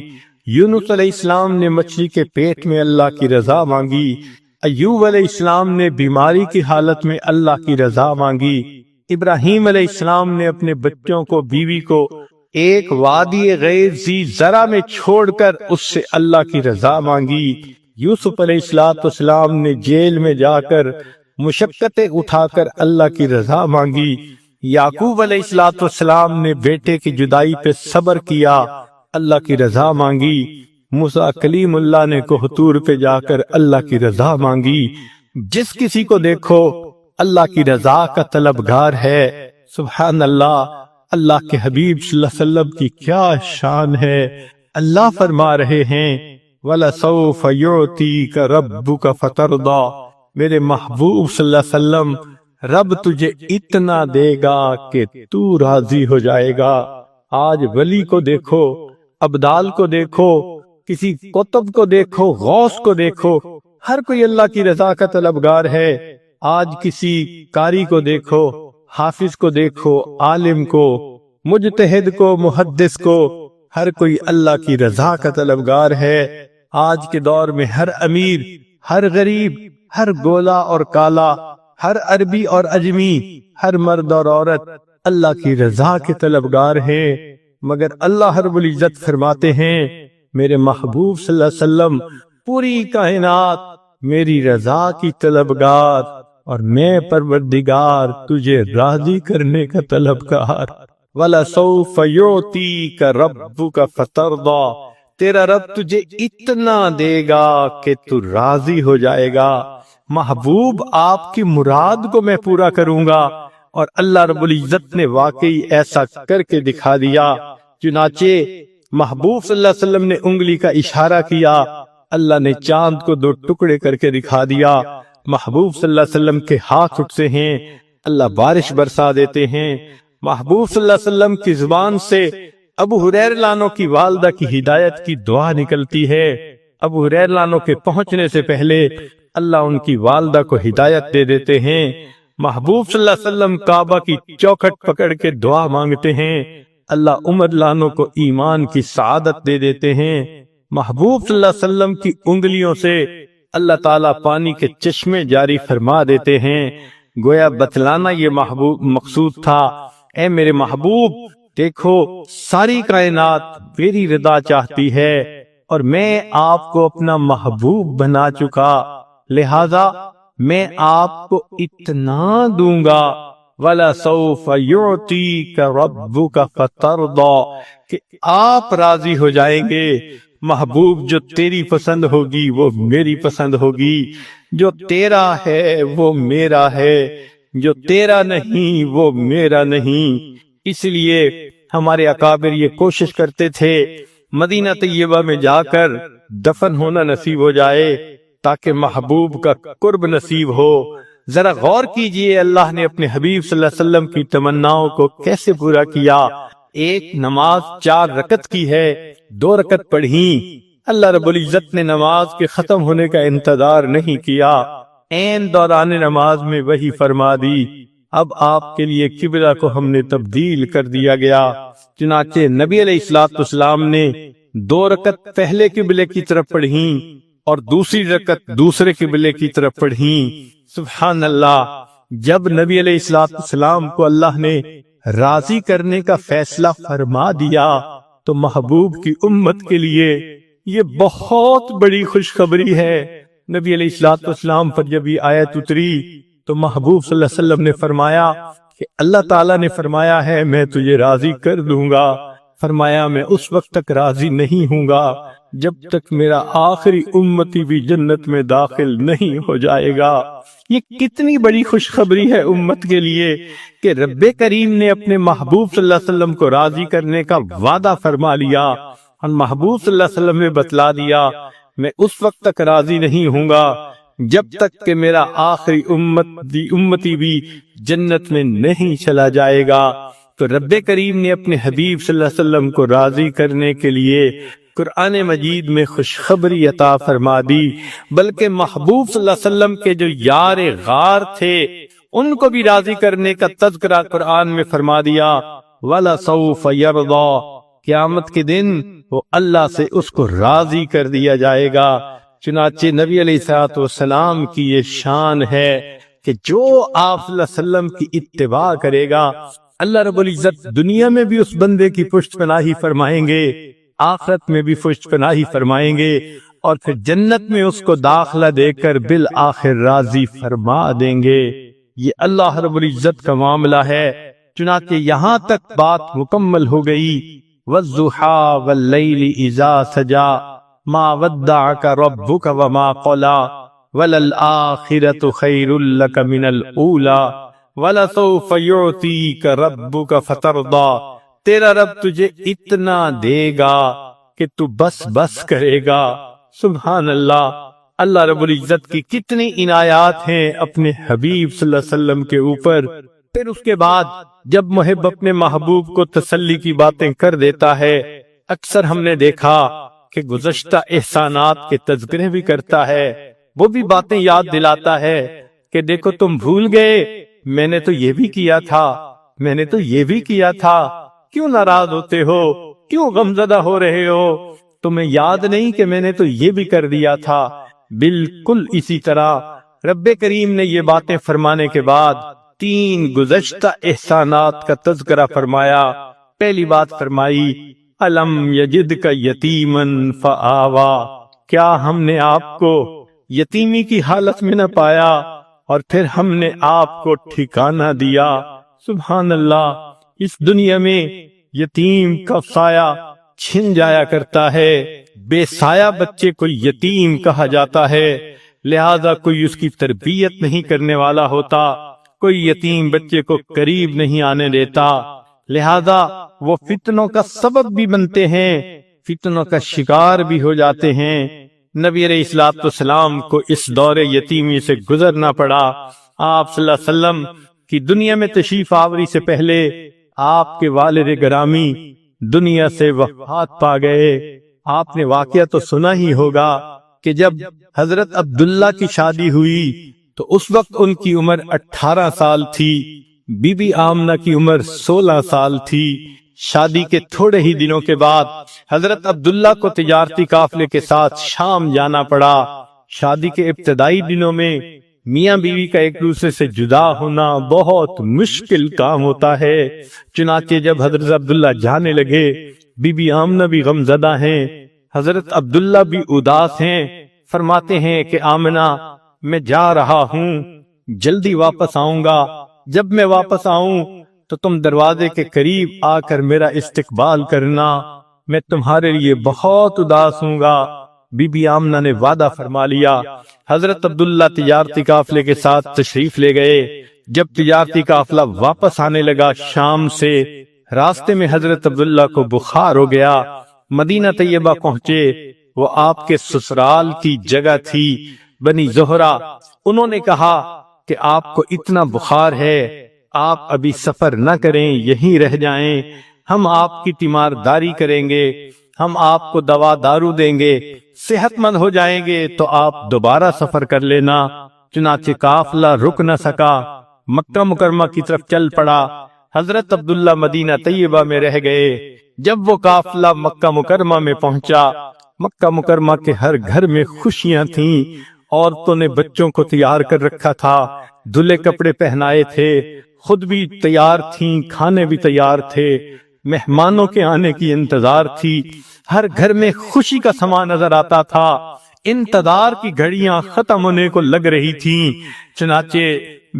یونس علیہ السلام نے مچھلی کے پیٹ میں اللہ کی رضا مانگی۔ ایوب علیہ السلام نے بیماری کی حالت میں اللہ کی رضا مانگی۔ ابراہیم علیہ السلام نے اپنے بچوں کو، بیوی کو ایک وادی غیر ذی زرع میں چھوڑ کر اس سے اللہ کی رضا مانگی۔ یوسف علیہ السلام نے جیل میں جا کر مشقتیں اٹھا کر اللہ کی رضا مانگی۔ یعقوب علیہ السلام نے بیٹے کی جدائی پہ صبر کیا، اللہ کی رضا مانگی۔ موسیٰ کلیم اللہ نے کوہ طور پہ جا کر اللہ کی رضا مانگی۔ جس کسی کو دیکھو اللہ کی رضا کا طلبگار ہے۔ سبحان اللہ، اللہ کے حبیب صلی اللہ علیہ وسلم کی کیا شان ہے۔ اللہ فرما رہے ہیں وَلَسَوْفَ يُعْتِيكَ رَبُّكَ فَتَرْضَىٰ، میرے محبوب صلی اللہ علیہ وسلم رب تجھے اتنا دے گا کہ تو راضی ہو جائے گا۔ آج ولی کو دیکھو، ابدال کو دیکھو، کسی قطب کو دیکھو، غوث کو دیکھو، ہر کوئی اللہ کی رضا کا طلبگار ہے۔ آج کسی قاری کو دیکھو، حافظ کو دیکھو، عالم کو، مجتہد کو، محدث کو، ہر کوئی اللہ کی رضا کا طلبگار ہے۔ آج کے دور میں ہر امیر، ہر غریب، ہر گولا اور کالا، ہر عربی اور اجمی، ہر مرد اور عورت اللہ کی رضا کے طلبگار ہے۔ مگر اللہ رب العزت فرماتے ہیں میرے محبوب صلی اللہ علیہ وسلم پوری کائنات میری رضا کی طلبگار، اور میں پروردگار تجھے راضی کرنے کا طلبگار۔ وَلَسَوْفَ يُعْتِيكَ رَبُّكَ فَتَرْضَىٰ، تیرا رب تجھے اتنا دے گا کہ تو راضی ہو جائے گا۔ محبوب آپ کی مراد کو میں پورا کروں گا، اور اللہ رب العزت نے واقعی ایسا کر کے دکھا دیا۔ چنانچہ محبوب صلی اللہ علیہ وسلم نے انگلی کا اشارہ کیا، اللہ نے چاند کو 2 ٹکڑے کر کے دکھا دیا۔ محبوب صلی اللہ علیہ وسلم کے ہاتھ اٹھتے ہیں، اللہ بارش برسا دیتے ہیں۔ محبوب صلی اللہ علیہ وسلم کی زبان سے ابو ہریرہ لانو کی والدہ کی ہدایت کی دعا نکلتی ہے۔ ابو ہریرہ لانو کے پہنچنے سے پہلے اللہ ان کی والدہ کو ہدایت دے دیتے ہیں۔ محبوب صلی اللہ علیہ وسلم کعبہ کی چوکھٹ پکڑ کے دعا مانگتے ہیں، اللہ عمر لانو کو ایمان کی سعادت دے دیتے ہیں۔ محبوب صلی اللہ علیہ وسلم کی انگلیوں سے اللہ تعالیٰ پانی کے چشمے جاری فرما دیتے ہیں۔ گویا بتلانا یہ محبوب مقصود تھا، اے میرے محبوب دیکھو ساری کائنات میری رضا چاہتی ہے، اور میں آپ کو اپنا محبوب بنا چکا، لہذا میں آپ کو اتنا دوں گا۔ وَلَسَوْفَ يُعْتِيكَ رَبُّكَ فَتَرْضَىٰ، کہ آپ راضی ہو جائیں گے۔ محبوب جو تیری پسند ہوگی وہ میری پسند ہوگی، جو تیرا ہے وہ میرا ہے، جو تیرا نہیں وہ میرا نہیں۔ اس لیے ہمارے اکابر یہ کوشش کرتے تھے مدینہ طیبہ میں جا کر دفن ہونا نصیب ہو جائے تاکہ محبوب کا قرب نصیب ہو۔ ذرا غور کیجئے اللہ نے اپنے حبیب صلی اللہ علیہ وسلم کی تمناؤں کو کیسے پورا کیا۔ ایک نماز 4 رکعت کی ہے، 2 رکعت پڑھی، اللہ رب العزت نے نماز کے ختم ہونے کا انتظار نہیں کیا، عین دوران نماز میں وحی فرما دی، اب آپ کے لیے قبلہ کو ہم نے تبدیل کر دیا گیا۔ چنانچہ نبی علیہ السلام نے 2 رکعت پہلے قبلے کی طرف پڑھیں اور دوسری رکعت دوسرے قبلے کی طرف پڑھیں۔ سبحان اللہ، جب نبی علیہ السلام کو اللہ نے راضی کرنے کا فیصلہ فرما دیا تو محبوب کی امت کے لیے یہ بہت بڑی خوشخبری ہے۔ نبی علیہ السلام پر جب یہ آیت اتری تو محبوب صلی اللہ علیہ وسلم نے فرمایا کہ اللہ تعالیٰ نے فرمایا ہے میں تجھے راضی کر دوں گا۔ فرمایا میں اس وقت تک راضی نہیں ہوں گا جب تک میرا آخری امتی بھی جنت میں داخل نہیں ہو جائے گا۔ یہ کتنی بڑی خوشخبری ہے امت کے لیے کہ رب کریم نے اپنے محبوب صلی اللہ علیہ وسلم کو راضی کرنے کا وعدہ فرما لیا، اور محبوب صلی اللہ علیہ وسلم نے بتلا دیا میں اس وقت تک راضی نہیں ہوں گا جب تک کہ میرا آخری امتی بھی جنت میں نہیں چلا جائے گا۔ تو رب کریم نے اپنے حبیب صلی اللہ علیہ وسلم کو راضی کرنے کے لیے قرآن مجید میں خوشخبری عطا فرما دی، بلکہ محبوب صلی اللہ علیہ وسلم کے جو یار غار تھے ان کو بھی راضی کرنے کا تذکرہ قرآن میں فرما دیا۔ وَلَسَوْفَ يَرْضَىٰ، قیامت کے دن وہ اللہ سے اس کو راضی کر دیا جائے گا۔ چنانچہ نبی علیہ السلام کی یہ شان ہے کہ جو آپ صلی اللہ علیہ وسلم کی اتباع کرے گا اللہ رب العزت دنیا میں بھی اس بندے کی پشت پناہی فرمائیں گے، آخرت میں بھی پشت پناہی فرمائیں گے، اور پھر جنت میں اس کو داخلہ دے کر بالآخر راضی فرما دیں گے۔ یہ اللہ رب العزت کا معاملہ ہے۔ چنانچہ یہاں تک بات مکمل ہو گئی، والضحیٰ واللیل اذا سجا ما ودعک ربک وما قلا وللآخرۃ خیر لک من الاولی ولسوف یعطیک ربک فترضی، تیرا رب تجھے اتنا دے گا کہ تو بس بس کرے گا۔ سبحان اللہ، اللہ رب العزت کی کتنی عنایات ہیں اپنے حبیب صلی اللہ علیہ وسلم کے اوپر۔ پھر اس کے بعد جب محب اپنے محبوب کو تسلی کی باتیں کر دیتا ہے، اکثر ہم نے دیکھا کہ گزشتہ احسانات کے تذکرے بھی کرتا ہے، وہ بھی باتیں یاد دلاتا ہے کہ دیکھو تم بھول گئے، میں نے تو یہ بھی کیا تھا، میں نے تو یہ بھی کیا تھا، کیوں ناراض ہوتے ہو، کیوں غمزدہ ہو رہے ہو، تمہیں یاد نہیں کہ میں نے تو یہ بھی کر دیا تھا۔ بالکل اسی طرح رب کریم نے یہ باتیں فرمانے کے بعد 3 گزشتہ احسانات کا تذکرہ فرمایا۔ پہلی بات فرمائی، الم یجدک یتیما فآوا، کیا ہم نے آپ کو یتیمی کی حالت میں نہ پایا اور پھر ہم نے آپ کو ٹھکانہ دیا۔ سبحان اللہ، اس دنیا میں یتیم کا سایہ چھن جایا کرتا ہے، بے سایہ بچے کو یتیم کہا جاتا ہے، لہذا کوئی اس کی تربیت نہیں کرنے والا ہوتا، کوئی یتیم بچے کو قریب نہیں آنے دیتا، لہذا وہ فتنوں کا سبب بھی بنتے ہیں، فتنوں کا شکار بھی ہو جاتے ہیں۔ نبی علیہ الصلوۃ والسلام کو اس دور یتیمی سے گزرنا پڑا۔ آپ صلی اللہ علیہ وسلم کی دنیا میں تشریف آوری سے پہلے آپ کے والد گرامی دنیا سے وفات پا گئے۔ آپ نے واقعہ تو سنا ہی ہوگا کہ جب حضرت عبداللہ کی شادی ہوئی تو اس وقت ان کی عمر 18 سال تھی، بی بی آمنہ کی عمر 16 سال تھی۔ شادی کے تھوڑے ہی دنوں کے بعد حضرت عبداللہ کو تجارتی قافلے کے ساتھ شام جانا پڑا۔ شادی کے ابتدائی دنوں میں میاں بیوی کا ایک دوسرے سے جدا ہونا بہت مشکل کام ہوتا ہے، چنانچہ جب حضرت عبداللہ جانے لگے، بی بی آمنہ بھی غمزدہ ہیں، حضرت عبداللہ بھی اداس ہیں، فرماتے ہیں کہ آمنہ میں جا رہا ہوں، جلدی واپس آؤں گا، جب میں واپس آؤں تو تم دروازے کے قریب آ کر میرا استقبال کرنا، میں تمہارے لیے بہت اداس ہوں گا۔ بی بی آمنہ نے وعدہ فرما لیا۔ حضرت عبداللہ تجارتی قافلے کے ساتھ تشریف لے گئے۔ جب تجارتی قافلہ واپس آنے لگا شام سے، راستے میں حضرت عبداللہ کو بخار ہو گیا۔ مدینہ طیبہ پہنچے، وہ آپ کے سسرال کی جگہ تھی بنی زہرہ۔ انہوں نے کہا کہ آپ کو اتنا بخار ہے، آپ ابھی سفر نہ کریں، یہیں رہ جائیں، ہم آپ کی تیمارداری کریں گے، ہم آپ کو دوا دارو دیں گے، صحت مند ہو جائیں گے تو آپ دوبارہ سفر کر لینا۔ چنانچہ قافلہ رک نہ سکا، مکہ مکرمہ کی طرف چل پڑا۔ حضرت عبداللہ مدینہ طیبہ میں رہ گئے۔ جب وہ قافلہ مکہ مکرمہ میں پہنچا، مکہ مکرمہ کے ہر گھر میں خوشیاں تھیں، عورتوں نے بچوں کو تیار کر رکھا تھا، دھلے کپڑے پہنائے تھے، خود بھی تیار تھیں، کھانے بھی تیار تھے، مہمانوں کے آنے کی انتظار تھی، ہر گھر میں خوشی کا سما نظر آتا تھا، انتظار کی گھڑیاں ختم ہونے کو لگ رہی تھیں۔ چنانچہ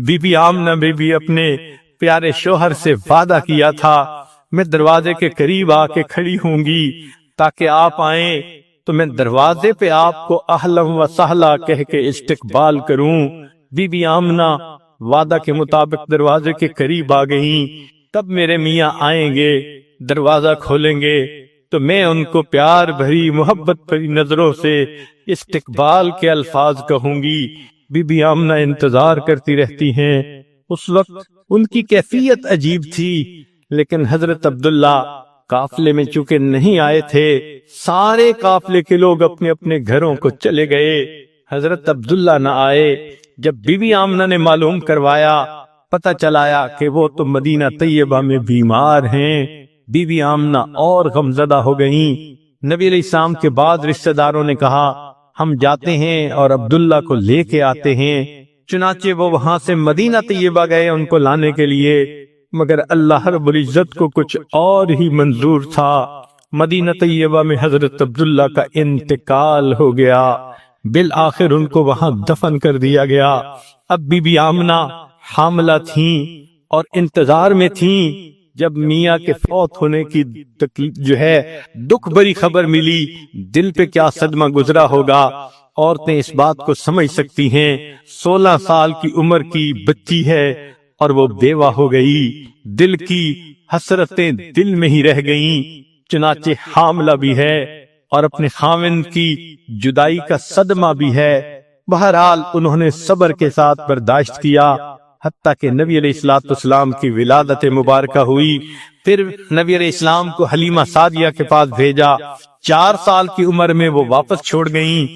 بی بی آمنہ بی بی اپنے پیارے شوہر سے وعدہ کیا تھا، میں دروازے کے قریب آ کے کھڑی ہوں گی تاکہ آپ آئیں تو میں دروازے پہ آپ کو اہلا و سہلا کہہ کے استقبال کروں۔ بی بی آمنہ وعدہ کے مطابق دروازے کے قریب آ گئیں۔ تب میرے میاں آئیں گے، دروازہ کھولیں گے تو میں ان کو پیار بھری محبت بھری نظروں سے استقبال کے الفاظ کہوں گی۔ بی بی آمنہ انتظار کرتی رہتی ہیں۔ اس وقت ان کی کیفیت عجیب تھی، لیکن حضرت عبداللہ قافلے میں چونکہ نہیں آئے تھے، سارے قافلے کے لوگ اپنے اپنے گھروں کو چلے گئے، حضرت عبداللہ نہ آئے۔ جب بی بی آمنہ نے معلوم کروایا، پتہ چلایا کہ وہ تو مدینہ طیبہ میں بیمار ہیں، بی بی آمنہ اور غمزدہ ہو گئیں۔ نبی علیہ السلام کے بعد رشتہ داروں نے کہا ہم جاتے ہیں اور عبداللہ کو لے کے آتے ہیں۔ چنانچہ وہ وہاں سے مدینہ طیبہ گئے ان کو لانے کے لیے، مگر اللہ رب العزت کو کچھ اور ہی منظور تھا۔ مدینہ طیبہ میں حضرت عبداللہ کا انتقال ہو گیا، بالآخر ان کو وہاں دفن کر دیا گیا۔ اب بی بی آمنہ حاملہ تھیں اور انتظار میں تھیں جب میاں کے فوت ہونے کی دکھ بری خبر ملی، دل پہ کیا صدمہ گزرا ہوگا عورتیں اس بات کو سمجھ سکتی ہیں۔ 16 سال کی عمر کی بچی ہے اور وہ بیوہ ہو گئی، دل کی حسرتیں دل میں ہی رہ گئیں، چنانچہ حاملہ بھی ہے اور اپنے خاوند کی جدائی کا صدمہ بھی ہے۔ بہرحال انہوں نے صبر کے ساتھ برداشت کیا حتیٰ کہ نبی علیہ السلام کی ولادت مبارکہ ہوئی۔ پھر نبی علیہ السلام کو حلیمہ سعدیہ کے پاس بھیجا۔ 4 سال کی عمر میں وہ واپس چھوڑ گئیں۔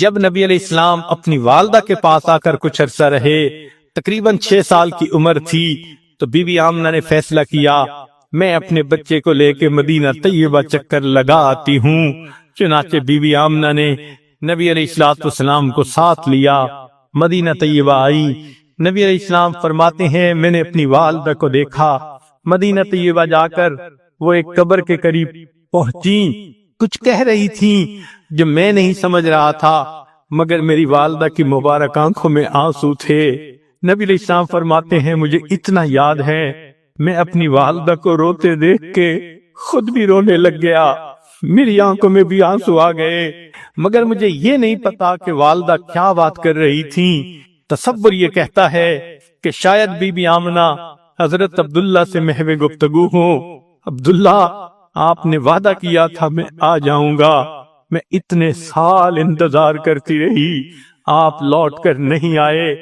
جب نبی علیہ السلام اپنی والدہ کے پاس آ کر کچھ عرصہ رہے، تقریباً 6 سال کی عمر تھی، تو بی بی آمنہ نے فیصلہ کیا میں اپنے بچے کو لے کے مدینہ طیبہ چکر لگا آتی ہوں۔ چنانچہ بی بی آمنہ نے نبی علیہ السلام کو ساتھ لیا، مدینہ طیبہ آئی۔ نبی علیہ السلام فرماتے ہیں میں نے اپنی والدہ کو دیکھا، مدینہ طیبہ جا کر وہ ایک قبر کے قریب پہنچی، کچھ کہہ رہی تھیں جو میں نہیں سمجھ رہا تھا، مگر میری والدہ کی مبارک آنکھوں میں آنسو تھے۔ نبی علیہ السلام فرماتے ہیں مجھے اتنا یاد ہے میں اپنی والدہ کو روتے دیکھ کے خود بھی رونے لگ گیا، میری آنکھوں میں بھی آنسو آ گئے، مگر مجھے یہ نہیں پتا کہ والدہ کیا بات کر رہی تھیں۔ تصور یہ کہتا ہے کہ شاید بی بی آمنہ حضرت عبداللہ سے محو گفتگو ہو، عبداللہ آپ نے وعدہ کیا تھا میں آ جاؤں گا، میں اتنے سال انتظار کرتی رہی، آپ لوٹ کر نہیں آئے،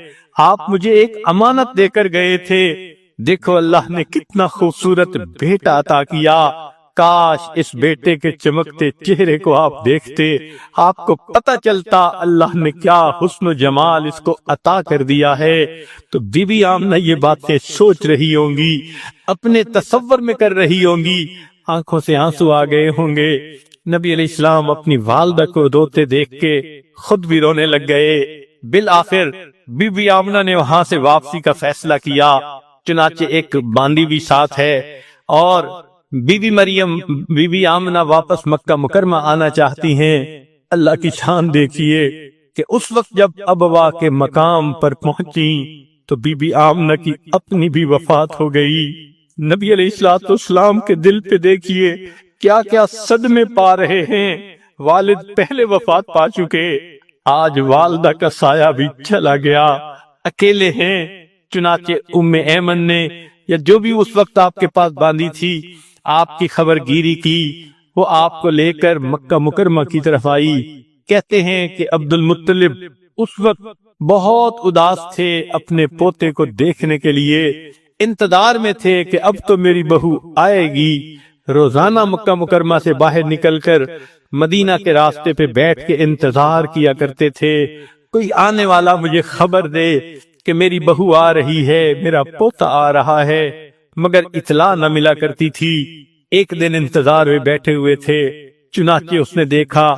آپ مجھے ایک امانت دے کر گئے تھے، دیکھو اللہ نے کتنا خوبصورت بیٹا عطا کیا، کاش اس بیٹے کے چمکتے چہرے کو آپ دیکھتے، آپ کو پتہ چلتا اللہ نے کیا حسن و جمال اس کو عطا کر دیا ہے۔ تو بی بی آمنہ یہ باتیں سوچ رہی ہوں گی، اپنے تصور میں کر رہی ہوں گی، آنکھوں سے آنسو آ گئے ہوں گے۔ نبی علیہ السلام اپنی والدہ کو روتے دیکھ کے خود بھی رونے لگ گئے۔ بالآخر بی بی آمنہ نے وہاں سے واپسی کا فیصلہ کیا، چنانچہ ایک باندی بھی ساتھ ہے، اور بی بی آمنہ واپس مکہ مکرمہ آنا چاہتی ہیں۔ اللہ کی شان دیکھیے کہ اس وقت جب ابوا کے مقام پر پہنچی تو بی بی آمنہ کی اپنی بھی وفات ہو گئی۔ نبی علیہ السلام کے دل پہ دیکھیے کیا کیا صدمے پا رہے ہیں، والد پہلے وفات پا چکے، آج والدہ کا سایہ بھی چلا گیا، اکیلے ہیں۔ چنانچہ ام ایمن نے یا جو بھی اس وقت آپ کے پاس باندھی تھی آپ کی خبر گیری کی، وہ آپ کو لے کر مکہ مکرمہ کی طرف آئی۔ کہتے ہیں کہ عبد المطلب اس وقت بہت اداس تھے، اپنے پوتے کو دیکھنے کے لیے انتظار میں تھے کہ اب تو میری بہو آئے گی۔ روزانہ مکہ مکرمہ سے باہر نکل کر مدینہ کے راستے پہ بیٹھ کے انتظار کیا کرتے تھے، کوئی آنے والا مجھے خبر دے کہ میری بہو آ رہی ہے، میرا پوتا آ رہا ہے، مگر اطلاع نہ ملا کرتی تھی۔ ایک دن انتظار میں بیٹھے ہوئے تھے، چنانچہ اس نے دیکھا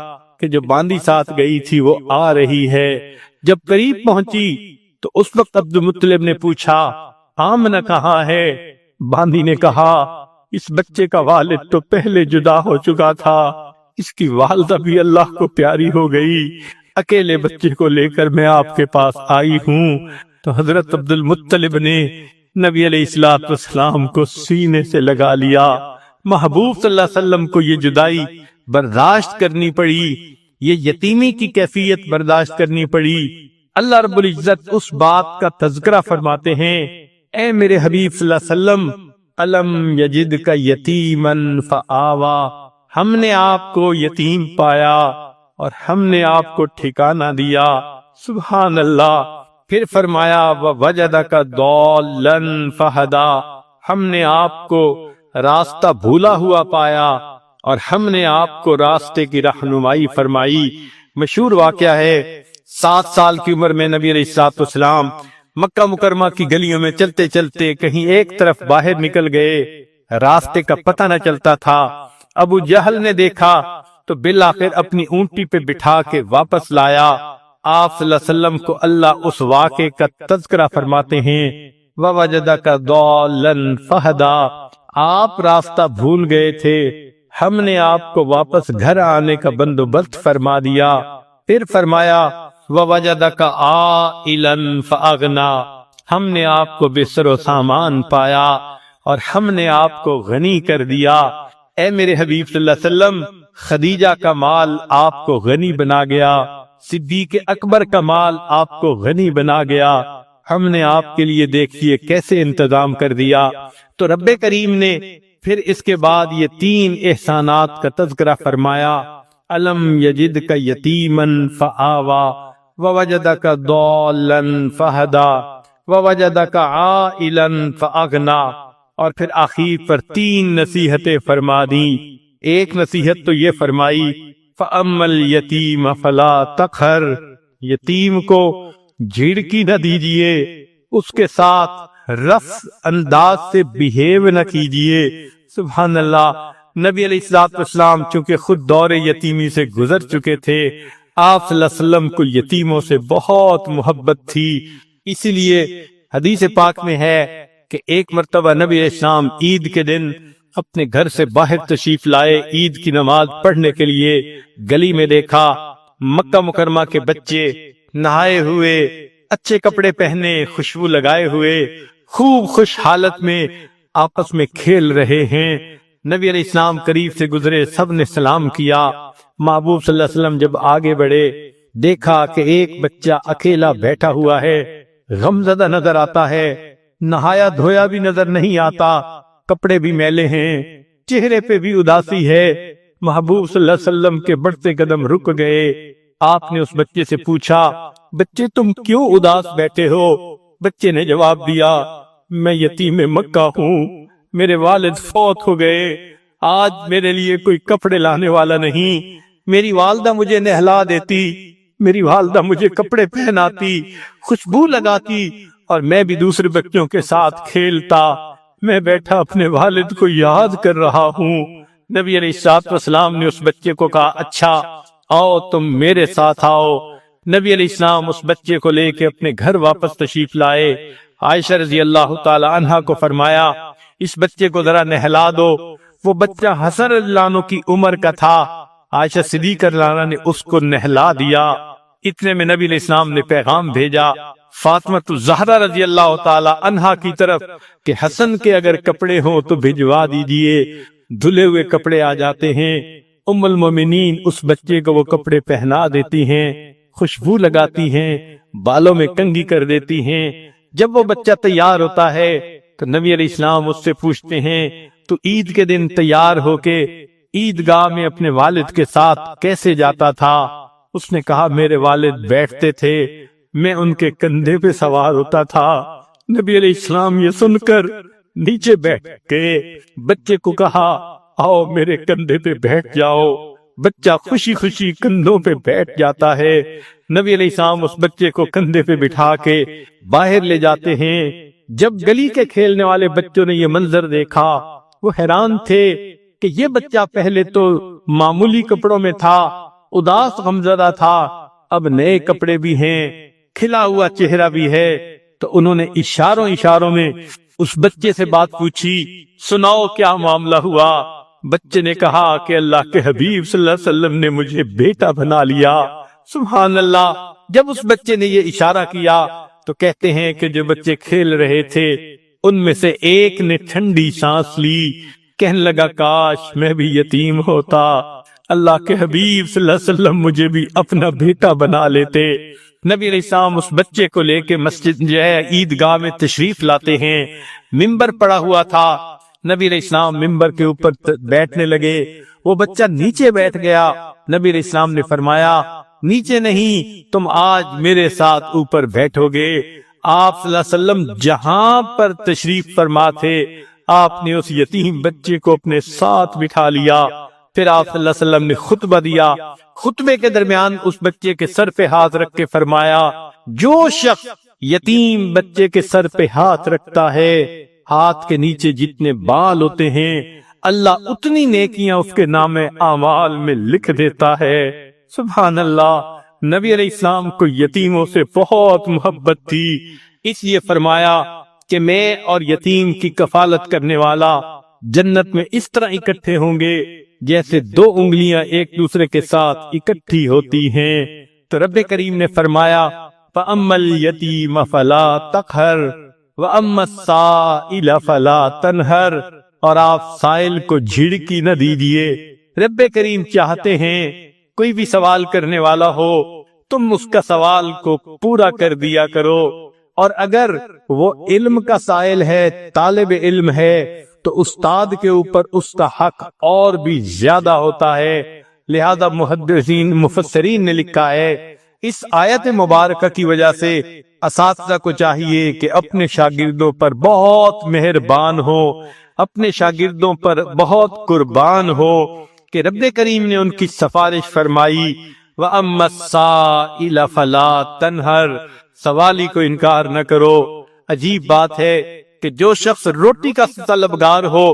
کہ جو باندی ساتھ گئی تھی وہ آ رہی ہے۔ جب قریب پہنچی تو اس وقت عبد المطلب نے پوچھا آمنہ کہاں ہے؟ باندی نے کہا اس بچے کا والد تو پہلے جدا ہو چکا تھا، اس کی والدہ بھی اللہ کو پیاری ہو گئی، اکیلے بچے کو لے کر میں آپ کے پاس آئی ہوں۔ تو حضرت عبد المطلب نے نبی علیہ السلام کو سینے سے لگا لیا۔ محبوب صلی اللہ علیہ وسلم کو یہ جدائی برداشت کرنی پڑی، یہ یتیمی کی کیفیت برداشت کرنی پڑی۔ اللہ رب العزت اس بات کا تذکرہ فرماتے ہیں، اے میرے حبیب صلی اللہ علیہ وسلم، الم یجدک یتیما فآوا، ہم نے آپ کو یتیم پایا اور ہم نے آپ کو ٹھکانہ دیا۔ سبحان اللہ۔ پھر فرمایا ووجدک ضالا فہدا، ہم نے آپ کو راستہ بھولا ہوا پایا اور ہم نے آپ کو راستے کی رہنمائی فرمائی۔ مشہور واقعہ ہے، 7 سال کی عمر میں نبی علیہ السلام مکہ مکرمہ کی گلیوں میں چلتے چلتے کہیں ایک طرف باہر نکل گئے، راستے کا پتہ نہ چلتا تھا۔ ابو جہل نے دیکھا تو بالآخر اپنی اونٹی پہ بٹھا کے واپس لایا۔ آپ صلی اللہ علیہ وسلم کو اللہ اس واقعے کا تذکرہ فرماتے ہیں، وَوَجَدَكَ ضَالًّا فَهَدَىٰ، آپ راستہ بھول گئے تھے، ہم نے آپ کو واپس گھر آنے کا بندوبست فرما دیا۔ پھر فرمایا وَوَجَدَكَ عَائِلًا فَأَغْنَىٰ، ہم نے آپ کو بے سر و سامان پایا اور ہم نے آپ کو غنی کر دیا۔ اے میرے حبیب صلی اللہ علیہ وسلم، خدیجہ کا مال آپ کو غنی بنا گیا، صدیق اکبر کا مال آپ کو غنی بنا گیا، ہم نے آپ کے لیے دیکھیے کیسے انتظام کر دیا۔ تو رب کریم نے پھر اس کے بعد یہ 3 احسانات کا تذکرہ فرمایا۔ الم یجدک یتیما فآوا ووجدک ضالا فہدا ووجدک عائلا فاغنا، اور پھر آخر پر 3 نصیحتیں فرما دیں۔ ایک نصیحت تو یہ فرمائی فَأَمَّا الْيَتِيمَ فَلَا تَقْهَرْ، یتیم کو جھڑکی نہ دیجئے، اس کے ساتھ رف انداز سے بیہیو نہ کیجئے۔ سبحان اللہ، نبی علیہ السلام چونکہ خود دور یتیمی سے گزر چکے تھے، آپ صلی اللہ علیہ وسلم کو یتیموں سے بہت محبت تھی، اسی لیے حدیث پاک میں ہے کہ ایک مرتبہ نبی علیہ السلام عید کے دن اپنے گھر سے باہر تشریف لائے عید کی نماز پڑھنے کے لیے، گلی میں دیکھا مکہ مکرمہ کے بچے نہائے ہوئے، اچھے کپڑے پہنے، خوشبو لگائے ہوئے، خوب خوش حالت میں آپس میں کھیل رہے ہیں۔ نبی علیہ السلام قریب سے گزرے، سب نے سلام کیا۔ محبوب صلی اللہ علیہ وسلم جب آگے بڑھے، دیکھا کہ ایک بچہ اکیلا بیٹھا ہوا ہے، غمزدہ نظر آتا ہے، نہایا دھویا بھی نظر نہیں آتا، کپڑے بھی میلے ہیں، چہرے پہ بھی اداسی ہے۔ محبوب صلی اللہ علیہ وسلم کے بڑھتے قدم رک گئے۔ آپ نے اس بچے سے پوچھا، بچے تم کیوں اداس بیٹھے ہو؟ بچے نے جواب دیا، میں یتیم مکہ ہوں، میرے والد فوت ہو گئے، آج میرے لیے کوئی کپڑے لانے والا نہیں، میری والدہ مجھے نہلا دیتی، میری والدہ مجھے کپڑے پہناتی، خوشبو لگاتی، اور میں بھی دوسرے بچوں کے ساتھ کھیلتا، میں بیٹھا اپنے والد کو یاد کر رہا ہوں۔ نبی علیہ السلام نے اس بچے کو کہا، اچھا آؤ تم میرے ساتھ آؤ۔ نبی علیہ السلام اس بچے کو لے کے اپنے گھر واپس تشریف لائے۔ عائشہ رضی اللہ تعالی عنہا کو فرمایا، اس بچے کو ذرا نہلا دو۔ وہ بچہ حسن رضی اللہ عنہ کی عمر کا تھا، عائشہ صدیقہ رضی اللہ عنہا نے اس کو نہلا دیا۔ اتنے میں نبی علیہ السلام نے پیغام بھیجا فاطمہ الزہرا رضی اللہ تعالی عنہا کی طرف کہ حسن کے اگر کپڑے ہوں تو بھجوا دیجئے، دھلے ہوئے کپڑے آ جاتے ہیں۔ ام المومنین اس بچے کو وہ کپڑے پہنا دیتی ہیں، خوشبو لگاتی ہیں، بالوں میں کنگھی کر دیتی ہیں۔ جب وہ بچہ تیار ہوتا ہے تو نبی علیہ السلام اس سے پوچھتے ہیں، تو عید کے دن تیار ہو کے عیدگاہ میں اپنے والد کے ساتھ کیسے جاتا تھا؟ اس نے کہا، میرے والد بیٹھتے تھے، میں ان کے کندھے پہ سوار ہوتا تھا۔ نبی علیہ السلام یہ سن کر نیچے بیٹھ کے بچے کو کہا، آؤ میرے کندھے پہ بیٹھ جاؤ۔ بچہ خوشی خوشی کندھوں پہ بیٹھ جاتا ہے۔ نبی علیہ السلام اس بچے کو کندھے پہ بٹھا کے باہر لے جاتے ہیں۔ جب گلی کے کھیلنے والے بچوں نے یہ منظر دیکھا، وہ حیران تھے کہ یہ بچہ پہلے تو معمولی کپڑوں میں تھا، اداس غمزدہ تھا، اب نئے کپڑے بھی ہیں، کھلا ہوا چہرہ بھی ہے۔ تو انہوں نے اشاروں میں اس بچے سے بات پوچھی، سناؤ کیا معاملہ ہوا؟ بچے نے کہا کہ اللہ کے حبیب صلی اللہ علیہ وسلم نے مجھے بیٹا بنا لیا۔ سبحان اللہ۔ جب اس بچے نے یہ اشارہ کیا تو کہتے ہیں کہ جو بچے کھیل رہے تھے ان میں سے ایک نے ٹھنڈی سانس لی، کہنے لگا، کاش میں بھی یتیم ہوتا، اللہ کے حبیب صلی اللہ علیہ وسلم مجھے بھی اپنا بیٹا بنا لیتے۔ نبی علیہ السلام اس بچے کو لے کے مسجد جو ہے عیدگاہ میں تشریف لاتے ہیں۔ ممبر پڑا ہوا تھا، نبی علیہ السلام ممبر کے اوپر بیٹھنے لگے، وہ بچہ نیچے بیٹھ گیا۔ نبی علیہ السلام نے فرمایا، نیچے نہیں، تم آج میرے ساتھ اوپر بیٹھو گے۔ آپ صلی اللہ علیہ وسلم جہاں پر تشریف فرما تھے، آپ نے اس یتیم بچے کو اپنے ساتھ بٹھا لیا۔ پھر آپ صلی اللہ علیہ وسلم نے خطبہ دیا۔ خطبے کے درمیان اس بچے کے سر پہ ہاتھ رکھ کے فرمایا، جو شخص یتیم بچے کے سر پہ ہاتھ رکھتا ہے، ہاتھ کے نیچے جتنے بال ہوتے ہیں، اللہ اتنی نیکیاں اس کے نام اعمال میں لکھ دیتا ہے۔ سبحان اللہ۔ نبی علیہ السلام کو یتیموں سے بہت محبت تھی، اس لیے فرمایا کہ میں اور یتیم کی کفالت کرنے والا جنت میں اس طرح اکٹھے ہوں گے جیسے 2 انگلیاں ایک دوسرے کے ساتھ اکٹھی ہوتی ہیں۔ تو رب کریم نے فرمایا، فَأَمَّا الْيَتِيمَ فَلَا تَقْهَرْ وَأَمَّا السَّائِلَ فَلَا تَنْهَرْ، اور آپ سائل کو جھڑکی نہ دیجیے۔ رب کریم چاہتے ہیں کوئی بھی سوال کرنے والا ہو تم اس کا سوال کو پورا کر دیا کرو، اور اگر وہ علم کا سائل ہے، طالب علم ہے، تو استاد کے اوپر اس کا حق اور بھی زیادہ ہوتا ہے۔ لہذا محدثین مفسرین نے لکھا ہے اس آیت مبارکہ کی وجہ سے اساتذہ کو چاہیے کہ اپنے شاگردوں پر بہت مہربان ہو، اپنے شاگردوں پر بہت قربان ہو کہ رب کریم نے ان کی سفارش فرمائی وَأَمَّا السَّائِلَ فَلَا تَنْهَرْ، سوالی کو انکار نہ کرو۔ عجیب بات ہے کہ جو شخص روٹی کا طلبگار ہو،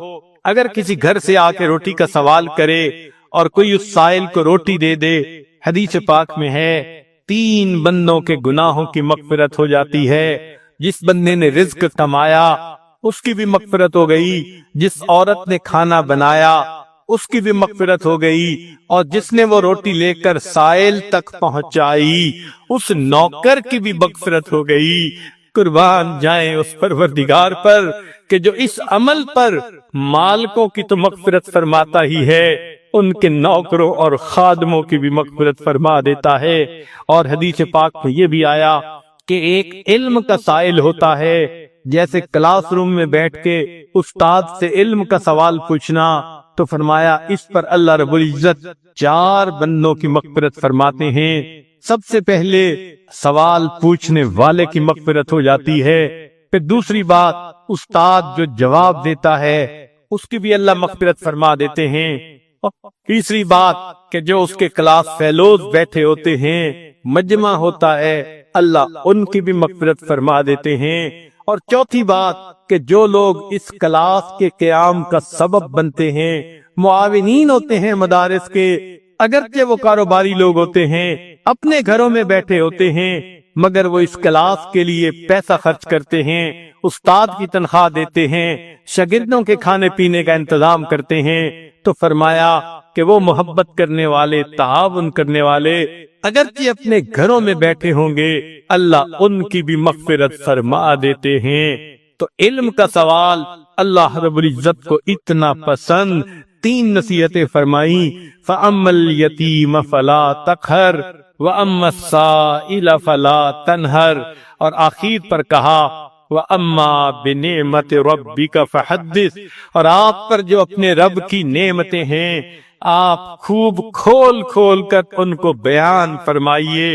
اگر کسی گھر سے آ کے روٹی کا سوال کرے اور کوئی اس سائل کو روٹی دے دے، حدیث پاک میں ہے 3 بندوں کے گناہوں کی مغفرت ہو جاتی ہے۔ جس بندے نے رزق کمایا اس کی بھی مغفرت ہو گئی، جس عورت نے کھانا بنایا اس کی بھی مغفرت ہو گئی، اور جس نے وہ روٹی لے کر سائل تک پہنچائی اس نوکر کی بھی مغفرت ہو گئی۔ قربان جائیں اس پروردگار پر کہ جو اس عمل پر مالکوں کی تو مغفرت فرماتا ہی ہے، ان کے نوکروں اور خادموں کی بھی مغفرت فرما دیتا ہے۔ اور حدیث پاک میں یہ بھی آیا کہ ایک علم کا سائل ہوتا ہے، جیسے کلاس روم میں بیٹھ کے استاد سے علم کا سوال پوچھنا، تو فرمایا اس پر اللہ رب العزت 4 بندوں کی مغفرت فرماتے ہیں۔ سب سے پہلے سوال پوچھنے والے کی مغفرت ہو جاتی ہے، پھر دوسری بات استاد جو جواب دیتا ہے اس کی بھی اللہ مغفرت فرما دیتے ہیں، تیسری بات کہ جو اس کے کلاس فیلوز بیٹھے ہوتے ہیں، مجمع ہوتا ہے، اللہ ان کی بھی مغفرت فرما دیتے ہیں، اور چوتھی بات کہ جو لوگ اس کلاس کے قیام کا سبب بنتے ہیں، معاونین ہوتے ہیں مدارس کے، اگرچہ وہ کاروباری لوگ ہوتے ہیں، اپنے گھروں میں بیٹھے ہوتے ہیں، مگر وہ اس کلاس کے لیے پیسہ خرچ کرتے ہیں، استاد کی تنخواہ دیتے ہیں، شاگردوں کے کھانے پینے کا انتظام کرتے ہیں، تو فرمایا کہ وہ محبت کرنے والے، تعاون کرنے والے اگرچہ اپنے گھروں میں بیٹھے ہوں گے، اللہ ان کی بھی مغفرت فرما دیتے ہیں۔ تو علم کا سوال اللہ رب العزت کو اتنا پسند، 3 نصیحتیں فرمائیں، فَأَمَّا الْيَتِيمَ فَلَا تَقْهَرْ وَأَمَّا السَّائِلَ فَلَا تَنْهَرْ، اور آخر پر کہا وَأَمَّا بِنِعْمَةِ رَبِّكَ فَحَدِّثْ، اور آپ پر جو اپنے رب کی نعمتیں ہیں آپ خوب کھول کھول کر ان کو بیان فرمائیے،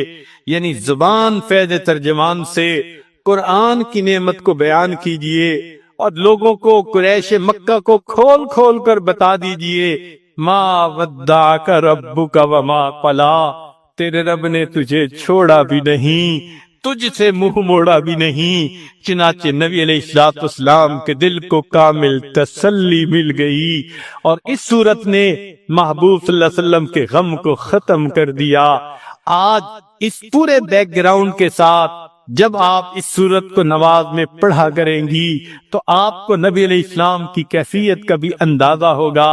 یعنی زبان فیض ترجمان سے قرآن کی نعمت کو بیان کیجئے، اور لوگوں کو قریش مکہ کو کھول کھول کر بتا دیجئے ما ودعک ربک وما قلا، تیرے رب نے تجھے چھوڑا بھی نہیں، تجھ سے منہ موڑا بھی نہیں۔ چنانچہ نبی علیہ السلام کے دل کو کامل تسلی مل گئی، اور اس صورت نے محبوب صلی اللہ علیہ وسلم کے غم کو ختم کر دیا۔ آج اس پورے بیک گراؤنڈ کے ساتھ جب آپ اس صورت کو نماز میں پڑھا کریں گی تو آپ کو نبی علیہ السلام کی کیفیت کا بھی اندازہ ہوگا،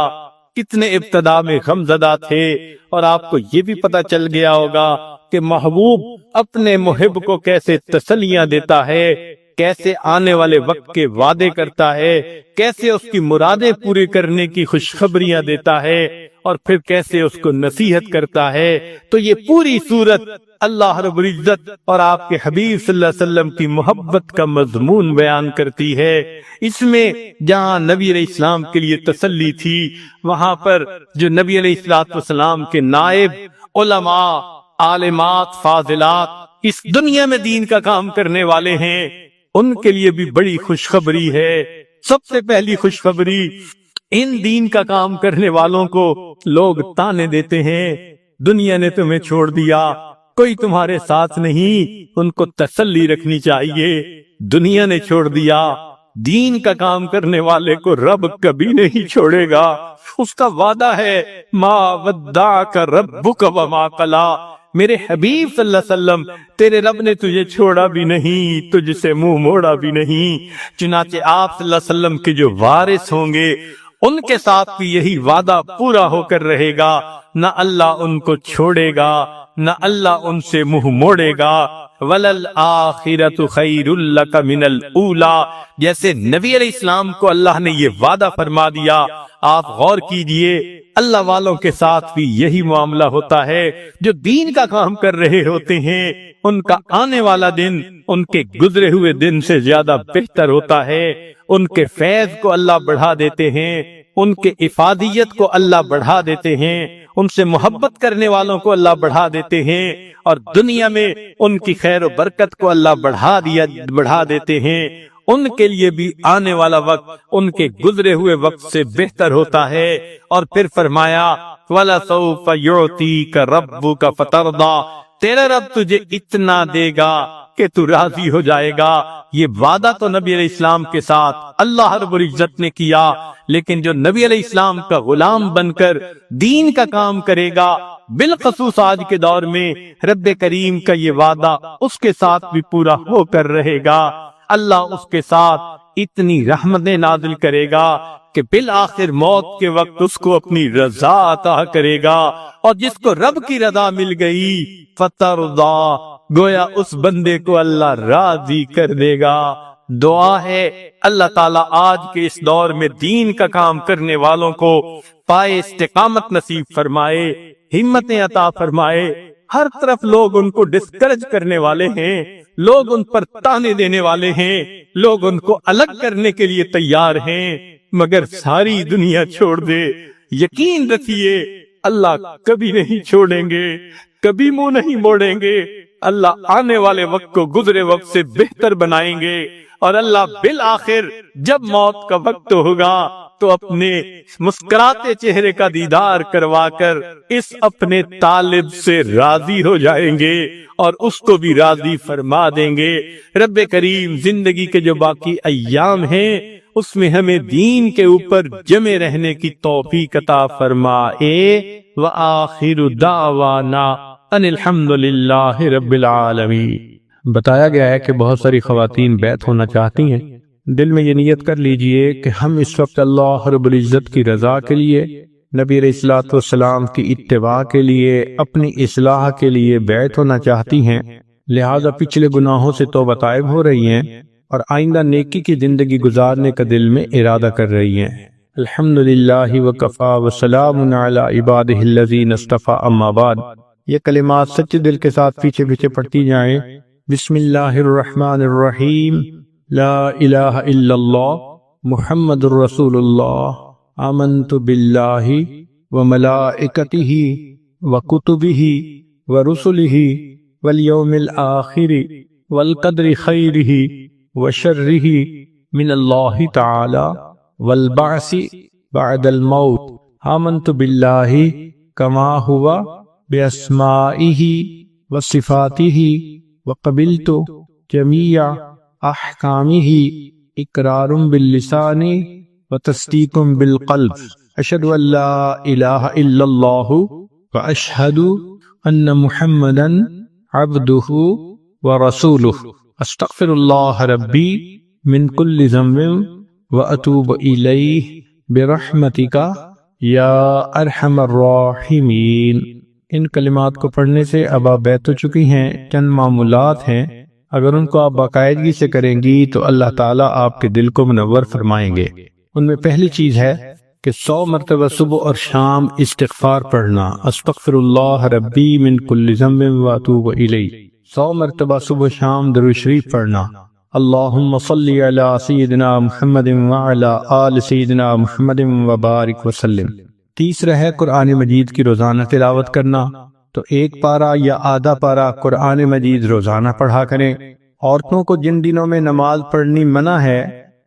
کتنے ابتدا میں غم زدہ تھے، اور آپ کو یہ بھی پتہ چل گیا ہوگا کہ محبوب اپنے محب کو کیسے تسلیاں دیتا ہے، کیسے آنے والے وقت کے وعدے کرتا ہے، کیسے اس کی مرادیں پوری کرنے کی خوشخبریاں دیتا ہے، اور پھر کیسے اس کو نصیحت کرتا ہے۔ تو یہ پوری صورت اللہ رب العزت اور آپ کے حبیب صلی اللہ علیہ وسلم کی محبت کا مضمون بیان کرتی ہے۔ اس میں جہاں نبی علیہ السلام کے لیے تسلی تھی، وہاں پر جو نبی علیہ السلام کے نائب علماء، عالمات، فاضلات اس دنیا میں دین کا کام کرنے والے ہیں، ان کے لیے بھی بڑی خوشخبری ہے۔ سب سے پہلی خوشخبری، ان دین کا کام کرنے والوں کو لوگ تانے دیتے ہیں، دنیا نے تمہیں چھوڑ دیا، کوئی تمہارے ساتھ نہیں، ان کو تسلی رکھنی چاہیے، دنیا نے چھوڑ دیا، دین کا کام کرنے والے کو رب کبھی نہیں چھوڑے گا، اس کا وعدہ ہے ما ودعک ربک وما قلا، میرے حبیب صلی اللہ علیہ وسلم تیرے رب نے تجھے چھوڑا بھی نہیں، تجھ سے منہ موڑا بھی نہیں۔ چنانچہ آپ صلی اللہ علیہ وسلم کے جو وارث ہوں گے ان کے ساتھ بھی یہی وعدہ پورا ہو کر رہے گا، نہ اللہ ان کو چھوڑے گا، نہ اللہ ان سے منہ موڑے گا۔ وَلَلْآخِرَةُ خَيْرٌ لَكَ مِنَ الْأُولَى، جیسے نبی علیہ السلام کو اللہ نے یہ وعدہ فرما دیا۔ آپ غور کیجئے، اللہ والوں کے ساتھ بھی یہی معاملہ ہوتا ہے۔ جو دین کا کام کر رہے ہوتے ہیں ان کا آنے والا دن ان کے گزرے ہوئے دن سے زیادہ بہتر ہوتا ہے۔ ان کے فیض کو اللہ بڑھا دیتے ہیں، ان کے افادیت کو اللہ بڑھا دیتے ہیں، ان سے محبت کرنے والوں کو اللہ بڑھا دیتے ہیں، اور دنیا میں ان کی خیر و برکت کو اللہ بڑھا دیتے ہیں۔ ان کے لیے بھی آنے والا وقت ان کے گزرے ہوئے وقت سے بہتر ہوتا ہے۔ اور پھر فرمایا وَلَسَوْفَ يُعْطِيكَ رَبُّكَ فَتَرْضَىٰ، تیرا رب تجھے اتنا دے گا کہ تو راضی ہو جائے گا۔ یہ وعدہ تو نبی علیہ السلام کے ساتھ اللہ رب العزت نے کیا، لیکن جو نبی علیہ السلام کا غلام بن کر دین کا کام کرے گا، بالخصوص آج کے دور میں رب کریم کا یہ وعدہ اس کے ساتھ بھی پورا ہو کر رہے گا۔ اللہ اس کے ساتھ اتنی رحمتیں نازل کرے گا کہ بالآخر موت کے وقت اس کو اپنی رضا عطا کرے گا، اور جس کو رب کی رضا مل گئی فَتَرْضَىٰ، گویا اس بندے کو اللہ راضی کر دے گا۔ دعا ہے اللہ تعالیٰ آج کے اس دور میں دین کا کام کرنے والوں کو پائے استقامت نصیب فرمائے، ہمتیں عطا فرمائے۔ ہر طرف لوگ ان کو ڈسکریج کرنے والے ہیں، لوگ ان پر تانے دینے والے ہیں، لوگ ان کو الگ کرنے کے لیے تیار ہیں، مگر ساری دنیا چھوڑ دے، یقین رکھیے اللہ کبھی نہیں چھوڑیں گے، کبھی منہ نہیں موڑیں گے۔ اللہ آنے والے وقت کو گزرے وقت سے بہتر بنائیں گے، اور اللہ بالآخر جب موت کا وقت ہوگا تو اپنے مسکراتے چہرے کا دیدار کروا کر اس اپنے طالب سے راضی ہو جائیں گے اور اس کو بھی راضی فرما دیں گے۔ رب کریم زندگی کے جو باقی ایام ہیں اس میں ہمیں دین کے اوپر جمے رہنے کی توفیق عطا فرمائے۔ وآخر دعوانا ان الحمد للہ رب العالمین۔ بتایا گیا ہے کہ بہت ساری خواتین بیعت ہونا چاہتی ہیں۔ دل میں یہ نیت کر لیجئے کہ ہم اس وقت اللہ رب العزت کی رضا کے لیے، نبی علیہ الصلوۃ والسلام کی اتباع کے لیے، اپنی اصلاح کے لیے بیعت ہونا چاہتی ہیں، لہذا پچھلے گناہوں سے توبہ طائب ہو رہی ہیں اور آئندہ نیکی کی زندگی گزارنے کا دل میں ارادہ کر رہی ہیں۔ الحمدللہ وکفا وسلام علی عبادہ الذین اصطفیٰ، اما بعد۔ یہ کلمات سچے دل کے ساتھ پیچھے پیچھے پڑھتی جائیں۔ بسم اللہ الرحمن الرحیم، لا الہ الا اللہ محمد الرسول اللہ، آمنت باللہ وملائکتہ وکتبہ ورسلہ والیوم الآخر والقدر خیرہ وشرہ من اللہ تعالی والبعث بعد الموت، آمنت باللہ کما ہوا باسمائہ وصفاتہ وقبلت جمیع احکامہ اقرار باللسان وتصدیق بالقلب، اشہد ان لا الہ الا اللہ واشہد ان محمدا عبدہ ورسولہ، استغفر اللہ ربی من کل ذنب واتوب الیہ برحمتک یا ارحم الراحمین۔ ان کلمات کو پڑھنے سے اب آپ بیعت ہو چکی ہیں۔ چند معمولات ہیں، اگر ان کو آپ باقاعدگی سے کریں گی تو اللہ تعالیٰ آپ کے دل کو منور فرمائیں گے۔ ان میں پہلی چیز ہے کہ 100 مرتبہ صبح اور شام استغفار پڑھنا، استغفر اللہ ربی من کل ذنب واتوب الیہ۔ 100 مرتبہ صبح شام درود شریف پڑھنا، اللہم صلی علی سیدنا محمد وعلی آل سیدنا محمد وبارک وسلم۔ تیسرا ہے قرآن مجید کی روزانہ تلاوت کرنا، تو 1 پارہ یا آدھا پارہ قرآن مجید روزانہ پڑھا کریں۔ عورتوں کو جن دنوں میں نماز پڑھنی منع ہے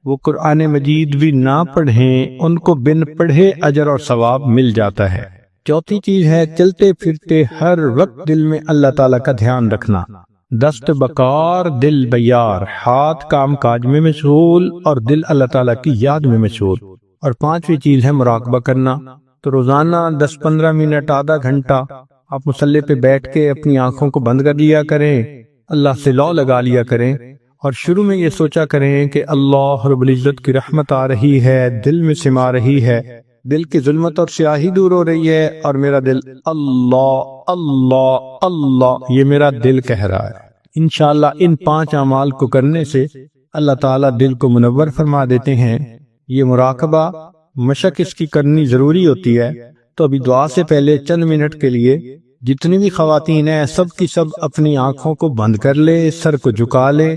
وہ قرآن مجید بھی نہ پڑھیں، ان کو بن پڑھے اجر اور ثواب مل جاتا ہے۔ چوتھی چیز ہے چلتے پھرتے ہر وقت دل میں اللہ تعالیٰ کا دھیان رکھنا، دست بکار دل بیار، ہاتھ کام کاج میں مشغول اور دل اللہ تعالیٰ کی یاد میں مشغول۔ اور 5ویں چیز ہے مراقبہ کرنا، تو روزانہ 10-15 منٹ، آدھا گھنٹہ آپ مصلی پہ بیٹھ کے اپنی آنکھوں کو بند کر لیا کریں، اللہ سے لو لگا لیا کریں، اور شروع میں یہ سوچا کریں کہ اللہ رب العزت کی رحمت آ رہی ہے، دل میں سما رہی ہے، دل کی ظلمت اور سیاہی دور ہو رہی ہے، اور میرا دل اللہ اللہ اللہ یہ میرا دل کہہ رہا ہے۔ انشاءاللہ ان 5 اعمال کو کرنے سے اللہ تعالیٰ دل کو منور فرما دیتے ہیں۔ یہ مراقبہ مشق اس کی کرنی ضروری ہوتی ہے، تو ابھی دعا سے پہلے چند منٹ کے لیے جتنی بھی خواتین ہیں سب کی سب اپنی آنکھوں کو بند کر لے، سر کو جھکا لے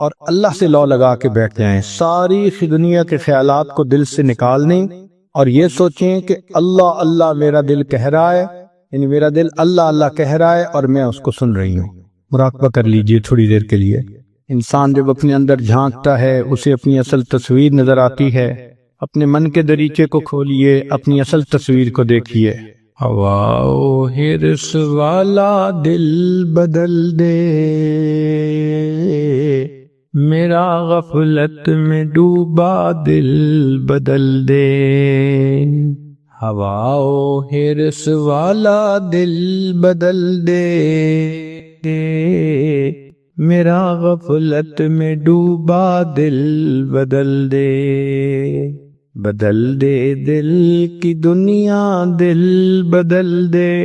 اور اللہ سے لو لگا کے بیٹھ جائیں۔ ساری دنیا کے خیالات کو دل سے نکال دیں اور یہ سوچیں کہ اللہ اللہ میرا دل کہہ رہا ہے، یعنی میرا دل اللہ اللہ کہہ رہا ہے اور میں اس کو سن رہی ہوں۔ مراقبہ کر لیجئے تھوڑی دیر کے لیے۔ انسان جب اپنے اندر جھانکتا ہے اسے اپنی اصل تصویر نظر آتی ہے۔ اپنے من کے دریچے کو کھولیے، اپنی اصل تصویر کو دیکھیے۔ ہوا و حرص والا دل بدل دے، میرا غفلت میں ڈوبا دل بدل دے۔ ہوا و حرص والا دل بدل دے، میرا غفلت میں ڈوبا دل بدل دے۔ بدل دے دل کی دنیا، دل بدل دے۔